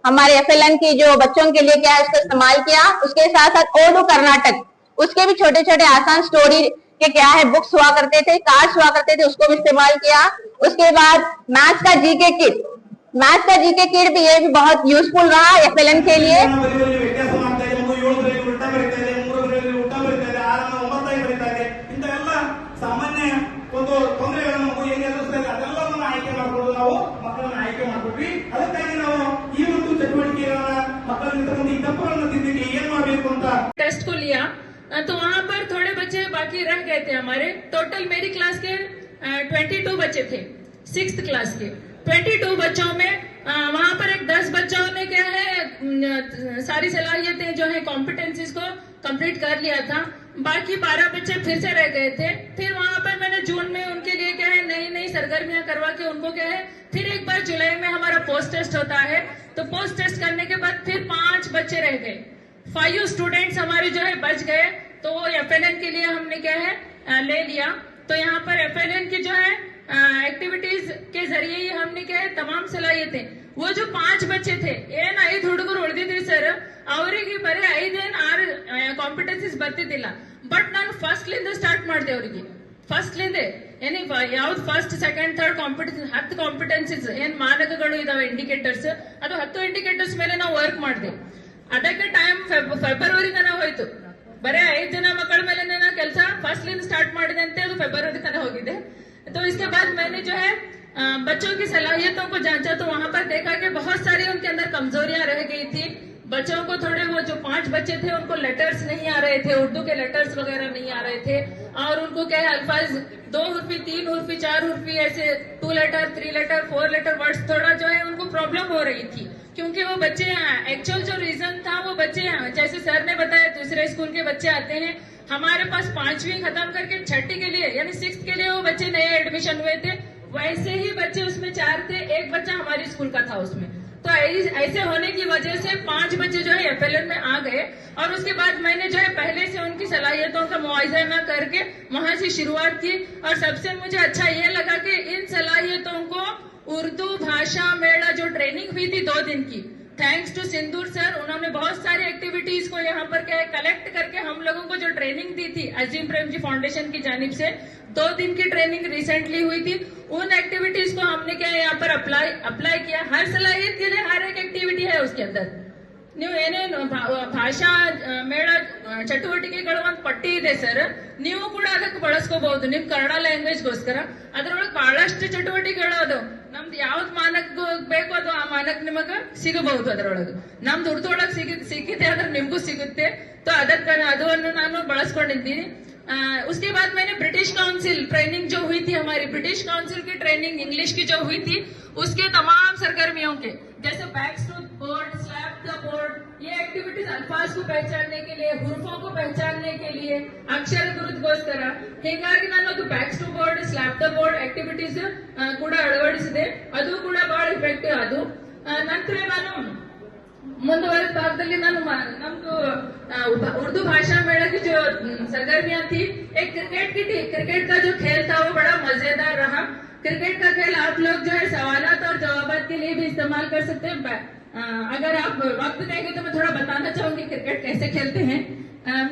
हमारे एफएलएन के जो बच्चों के लिए क्या है उसका इस्तेमाल किया। उसके साथ साथ ओडू कर्नाटक, उसके भी छोटे छोटे आसान स्टोरी के क्या है बुक्स हुआ करते थे, कार्ड्स हुआ करते थे, उसको भी इस्तेमाल किया। उसके बाद मैथ्स का जीके किट, मैथ्स का जीके किट भी, ये भी बहुत यूजफुल रहा एफएलएन के लिए। टेस्ट को लिया तो वहाँ पर थोड़े बच्चे बाकी रह गए थे हमारे। टोटल मेरी क्लास के 22 बच्चे थे, 6th क्लास के 22 बच्चों में वहाँ पर एक 10 बच्चों ने क्या है सारी सलाहियतें जो है कॉम्पिटेंसीज को कंप्लीट कर लिया था। बाकी 12 बच्चे फिर से रह गए थे। फिर वहाँ पर मैंने जून में उनके लिए क्या है नई नई सरगर्मियां करवा के उनको क्या है फिर एक बार जुलाई में हमारा पोस्ट टेस्ट होता है, तो पोस्ट टेस्ट करने के बाद फिर 5 बच्चे रह गए। 5 स्टूडेंट्स हमारे जो है बच गए, तो वो एफएलएन के लिए हमने क्या है ले लिया। तो यहाँ पर एफएलएन की जो है एक्टिविटीज के जरिए ही हमने क्या है तमाम सलाहियतें, वो जो 5 बच्चे थे ಏನ್ 5 ಹುಡುಗರು ಉಳಿದಿದ್ರಿ ಸರ್, ಅವರಿಗೆ ಬರೀ 5-6 ಕಾಂಪಿಟೆನ್ಸೀಸ್ ಬರ್ತಿದ್ದಿಲ್ಲ. ಬಟ್ ನಾನು ಫಸ್ಟ್ ಲಿಂದ ಸ್ಟಾರ್ಟ್ ಮಾಡಿದೆ ಅವರಿಗೆ, ಫಸ್ಟ್ ಲಿಂದೆ ಏನಿ ಯಾವ್ದು ಫಸ್ಟ್ ಸೆಕೆಂಡ್ ಥರ್ಡ್ ಕಾಂಪಿಟೆನ್ಸ್ 10 ಕಾಂಪಿಟೆನ್ಸೀಸ್ ಏನ್ ಮಾನಕಗಳು ಇದಾವೆ ಇಂಡಿಕೇಟರ್ಸ್, ಅದು 10 ಇಂಡಿಕೇಟರ್ಸ್ ಮೇಲೆ ನಾವು ವರ್ಕ್ ಮಾಡಿದೆ. ಅದಕ್ಕೆ ಟೈಮ್ ಫೆಬ್ರವರಿ ತನಕ ಹೋಯ್ತು. ಬರೀ 5 ಜನ ಮಕ್ಕಳ ಮೇಲೆ ಕೆಲಸ ಫಸ್ಟ್ ಲಿಂದ ಸ್ಟಾರ್ಟ್ ಮಾಡಿದೆ ಅಂತ ಅದು ಫೆಬ್ರವರಿ ತನಕ ಹೋಗಿದೆ. तो इसके बाद मैंने जो है बच्चों की सलाहियतों को जांचा, तो वहां पर देखा कि बहुत सारी उनके अंदर कमजोरियां रह गई थी। बच्चों को थोड़े, वो जो 5 बच्चे थे उनको लेटर्स नहीं आ रहे थे, उर्दू के लेटर्स वगैरह नहीं आ रहे थे, और उनको क्या है अल्फाज 2 हुर्फी 3 हुर्फी 4 हुर्फी ऐसे 2 लेटर 3 लेटर 4 लेटर वर्ड्स थोड़ा जो है उनको प्रॉब्लम हो रही थी। क्योंकि वो बच्चे एक्चुअल जो रीजन था वो बच्चे जैसे सर ने बताया दूसरे स्कूल के बच्चे आते हैं हमारे पास 5वीं खत्म करके 6ठी के लिए यानी 6th के लिए वो बच्चे नए एडमिशन हुए थे, वैसे ही बच्चे उसमें 4 थे, एक बच्चा हमारे स्कूल का था उसमें। तो ऐसे होने की वजह से 5 बच्चे जो है एफएलएन में आ गए। और उसके बाद मैंने जो है पहले से उनकी सलाहियतों का मुआयजा न करके वहां से शुरुआत की। और सबसे मुझे अच्छा ये लगा कि इन सलाहियतों को उर्दू भाषा मेला जो ट्रेनिंग हुई थी 2 दिन की, थैंक्स टू सिंदूर सर, उन्होंने बहुत सारी एक्टिविटीज को यहाँ पर क्या है कलेक्ट करके हम लोगों को जो ट्रेनिंग दी थी अजीम प्रेमजी फाउंडेशन की जानिब से 2 दिन की ट्रेनिंग रिसेंटली हुई थी, उन एक्टिविटीज को हमने क्या है यहाँ पर अप्लाई किया। हर सलाहियत के लिए हर एक एक्टिविटी है उसके अंदर। ನೀವು ಏನೇನು ಭಾಷಾ ಮೇಳ ಚಟುವಟಿಕೆಗಳು ಒಂದು ಪಟ್ಟಿ ಇದೆ ಸರ್, ನೀವು ಕೂಡ ಅದಕ್ಕೆ ಬಳಸ್ಕೋಬಹುದು ನಿಮ್ ಕನ್ನಡ ಲ್ಯಾಂಗ್ವೇಜ್ಗೋಸ್ಕರ. ಅದ್ರೊಳಗೆ ಬಹಳಷ್ಟು ಚಟುವಟಿಕೆಗಳು ಅದಾವ. ನಮ್ದು ಯಾವ್ದು ಮಾನಕ್ ಬೇಕು ಅದು ಆ ಮಾನಕ್ ನಿಮಗ ಸಿಗಬಹುದು. ಅದ್ರೊಳಗೆ ನಮ್ದು ಉರ್ದು ಒಳಗೆ ಸಿಕ್ಕಿದೆ ಅಂದ್ರೆ ನಿಮ್ಗೂ ಸಿಗುತ್ತೆ. तो ಅದನ್ನು ನಾನು ಬಳಸ್ಕೊಂಡಿದ್ದೀನಿ. उसके बाद मैंने ब्रिटिश काउंसिल ट्रेनिंग जो हुई थी, हमारी ब्रिटिश काउंसिल की ट्रेनिंग इंग्लिश की जो हुई थी, उसके तमाम सरगर्मियों के जैसे backs to board, slap the board, ये एक्टिविटीज अल्फाज को पहचानने के लिए, हुर्फों को पहचानने के लिए, अक्षर गुरुत्वोस्कर ಹೀಗಾಗಿ ನಾನು ಅದು backs to board, slap the board activities ಕೂಡ ಅಳವಡಿಸಿದೆ. ಅದು ಕೂಡ ಬಹಳ ಇಫೆಕ್ಟಿವ್ ಅದು. ನಂತರ ನಾನು ಮುಂದುವರೆದ ಭಾಗದಲ್ಲಿ ನಾನು ನಮ್ದು उर्दू भाषा मेला की जो सरगर्मियां थी, एक क्रिकेट की थी. क्रिकेट का जो खेल था वो बड़ा मजेदार रहा. क्रिकेट का खेल आप लोग जो है सवालात और जवाबात के लिए भी इस्तेमाल कर सकते हैं. अगर आप वक्त देंगे तो मैं थोड़ा बताना चाहूंगी क्रिकेट कैसे खेलते हैं.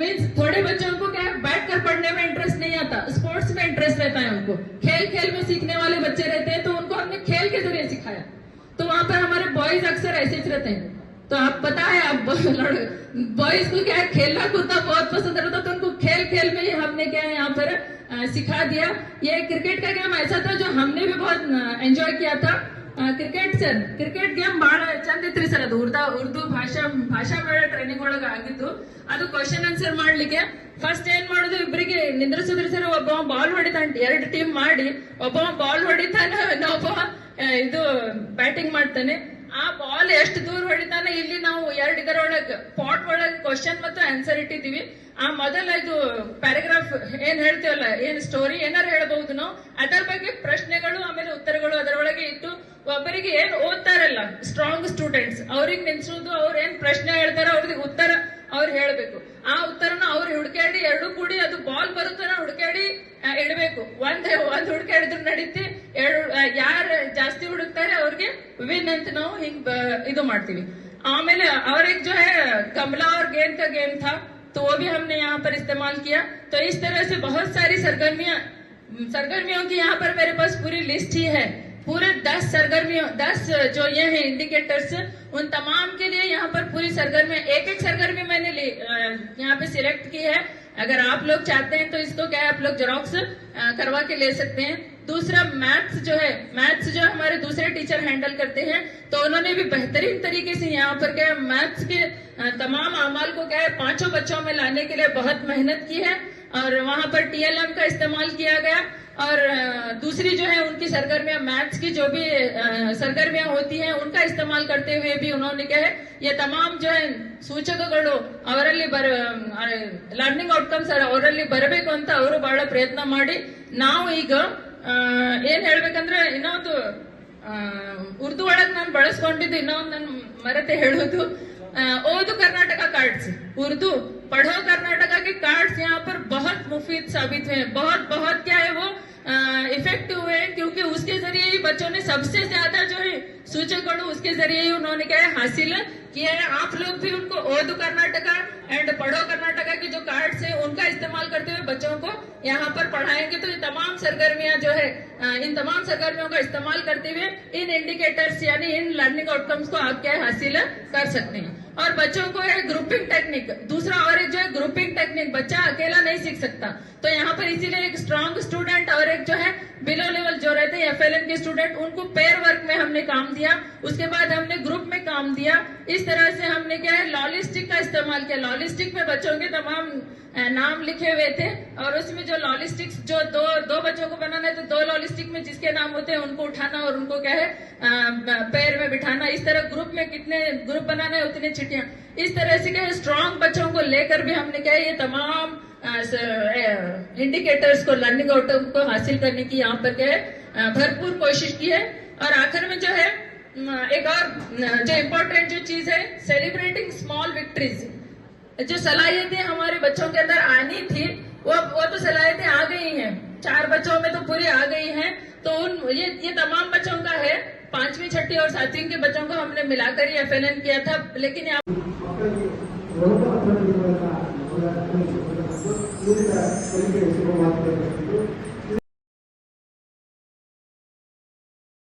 मीन्स थोड़े बच्चों को क्या बैठ कर पढ़ने में इंटरेस्ट नहीं आता, स्पोर्ट्स में इंटरेस्ट रहता है उनको. खेल खेल में सीखने वाले बच्चे रहते हैं, तो उनको हमने खेल के जरिए सिखाया. तो वहां पर हमारे बॉयज अक्सर ऐसे ही रहते हैं. तो आप पता है आप बॉयज को क्या है, खेलना कूदना बहुत पसंद रहता, तो उनको खेल खेल में ही हमने क्या है यहाँ पर सिखा दिया. ये क्रिकेट का गेम ऐसा था जो हमने भी बहुत एंजॉय किया था. ಕ್ರಿಕೆಟ್ ಗೇಮ್ ಬಹಳ ಚಂದ ಇತ್ರಿ ಸರ್. ಅದು ಉರ್ದು ಭಾಷಾ ಮೇಳ ಟ್ರೈನಿಂಗ್ ಒಳಗೆ ಆಗಿದ್ದು. ಅದು ಕ್ವಶನ್ ಆನ್ಸರ್ ಮಾಡ್ಲಿಕ್ಕೆ ಫಸ್ಟ್ ಏನ್ ಮಾಡುದು, ಇಬ್ಬರಿಗೆ ನಿಂದ್ರಿಸಿದ್ರಿ ಸರ್. ಒಬ್ಬ ಬಾಲ್ ಹೊಡಿತಾನ, 2 ಟೀಮ್ ಮಾಡಿ ಒಬ್ಬ ಬಾಲ್ ಹೊಡಿತಾನೆ, ಇನ್ನೊಬ್ಬ ಇದು ಬ್ಯಾಟಿಂಗ್ ಮಾಡ್ತಾನೆ. ಆ ಬಾಲ್ ಎಷ್ಟು ದೂರ ಹೊಡಿತಾನೆ, ಇಲ್ಲಿ ನಾವು 2 ಇದರೊಳಗೆ ಪಾಟ್ ಒಳಗೆ ಕ್ವಶನ್ ಮತ್ತು ಆನ್ಸರ್ ಇಟ್ಟಿದೀವಿ. ಆ ಮೊದಲ ಇದು ಪ್ಯಾರಾಗ್ರಾಫ್ ಏನ್ ಹೇಳ್ತೀವಲ್ಲ, ಏನ್ ಸ್ಟೋರಿ ಏನಾರು ಹೇಳ್ಬಹುದು ನಾವು, ಅದರ ಬಗ್ಗೆ ಪ್ರಶ್ನೆಗಳು ಆಮೇಲೆ ಉತ್ತರಗಳು ಅದರೊಳಗೆ ಇಟ್ಟು ಒಬ್ಬರಿಗೆ ಏನ್ ಓದ್ತಾರಲ್ಲ ಸ್ಟ್ರಾಂಗ್ ಸ್ಟೂಡೆಂಟ್ಸ್ ಅವ್ರಿಗೆ ನಿಲ್ಸೋದು, ಅವ್ರ ಏನ್ ಪ್ರಶ್ನೆ ಹೇಳ್ತಾರ ಅವ್ರಿಗೆ ಉತ್ತರ ಅವ್ರು ಹೇಳ್ಬೇಕು. ಆ ಉತ್ತರನ ಅವ್ರು ಹುಡುಕಾಡಿ 2 ಕೂಡಿ ಅದು ಬಾಲ್ ಬರುತ್ತಾರ ಹುಡುಕಾಡಿ ಇಡಬೇಕು. ಒಂದ್ ಹುಡುಕಾಡಿದ್ರು ನಡೀತಿ, ಯಾರು ಜಾಸ್ತಿ ಹುಡುಕ್ತಾರೆ ಅವ್ರಿಗೆ ವಿನ್ ಅಂತ ನಾವು ಹಿಂಗ್ ಇದು ಮಾಡ್ತೀವಿ. ಆಮೇಲೆ और एक जो है गमला और गेंद का गेम था, तो वो भी हमने यहाँ पर इस्तेमाल किया. तो इस तरह से बहुत सारी सरगर्मियों की यहाँ पर मेरे पास पूरी लिस्ट ही है. पूरे 10 जो ये है इंडिकेटर्स, उन तमाम के लिए यहाँ पर पूरी सरगर्मी, एक सरगर्मी मैंने यहाँ पे सिलेक्ट की है. अगर आप लोग चाहते हैं तो इसको क्या है आप लोग जेरोक्स करवा के ले सकते हैं. दूसरा मैथ्स जो हमारे दूसरे टीचर हैंडल करते हैं, तो उन्होंने भी बेहतरीन तरीके से यहाँ पर क्या है मैथ्स के तमाम अमाल को क्या है 5 बच्चों में लाने के लिए बहुत मेहनत की है. और वहां पर TLM का इस्तेमाल किया गया. और दूसरी जो है उनकी सरगर्मियां, मैथ्स की जो भी सरगर्मियां होती हैं उनका इस्तेमाल करते हुए भी उन्होंने क्या है ये तमाम जो है ಸೂಚಕಗಳು ಅವರಲ್ಲಿ ಲರ್ನಿಂಗ್ ಔಟ್ಕಮ್ಸ್ ಅವರಲ್ಲಿ ಬರಬೇಕು ಅಂತ ಅವರು ಬಹಳ ಪ್ರಯತ್ನ ಮಾಡಿ, ನಾವು ಈಗ ಏನ್ ಹೇಳ್ಬೇಕಂದ್ರೆ ಇನ್ನೊಂದು ಉರ್ದು ಒಳಗೆ ನಾನು ಬಳಸ್ಕೊಂಡಿದ್ದು ಇನ್ನೊಂದು ನಾನು ಮರೆತೆ ಹೇಳೋದು, ओदू कर्नाटका कार्ड्स, उर्दू पढ़ो कर्नाटका के कार्ड्स यहाँ पर बहुत मुफीद साबित हुए, बहुत क्या है वो इफेक्टिव हुए, क्योंकि उसके जरिए ही बच्चों ने सबसे ज्यादा जो है सूचकಗಳು उसके जरिए ही उन्होंने क्या है हासिल किया है. आप लोग भी उनको ओदू कर्नाटका एंड पढ़ो कर्नाटका की जो कार्ड्स है उनका इस्तेमाल करते हुए बच्चों को यहाँ पर पढ़ाएंगे. तो ये तमाम सरगर्मियां जो है इन तमाम सरगर्मियों का इस्तेमाल करते हुए इन इंडिकेटर्स यानी इन लर्निंग आउटकम्स को आप क्या है हासिल कर सकते हैं. और बच्चों को है ग्रुपिंग टेक्निक, दूसरा और एक जो है ग्रुपिंग टेक्निक, बच्चा अकेला नहीं सीख सकता. तो यहाँ पर इसीलिए एक स्ट्रांग स्टूडेंट और एक जो है बिलो लेवल जो रहते हैं FLN के स्टूडेंट, उनको पेयर वर्क में हमने काम दिया. उसके बाद हमने ग्रुप में काम दिया. इस तरह से हमने क्या है लॉलिस्टिक का इस्तेमाल किया. लॉलिस्टिक में बच्चों के तमाम नाम लिखे हुए थे, और उसमें जो लॉलिस्टिक्स जो दो बच्चों को बनाना है, तो 2 लॉलिस्टिक में जिसके नाम होते हैं उनको उठाना और उनको क्या है पैर में बिठाना. इस तरह ग्रुप में कितने ग्रुप बनाना है उतने चिट्ठियां. इस तरह से क्या है स्ट्रांग बच्चों को लेकर भी हमने क्या है ये तमाम इंडिकेटर्स को लर्निंग आउटकम को हासिल करने की यहाँ पर क्या है भरपूर कोशिश की है. और आखिर में जो है एक और जो इम्पोर्टेंट जो चीज है, सेलिब्रेटिंग स्मॉल विक्ट्रीज. जो सलाहियतें हमारे बच्चों के अंदर आनी थी वो तो सलाहियतें आ गई हैं, 4 बच्चों में तो पूरी आ गई हैं. तो ये तमाम बच्चों का है, 5वीं 6वीं और 7वीं के बच्चों को हमने मिलाकर ये FLN किया था. लेकिन यहाँ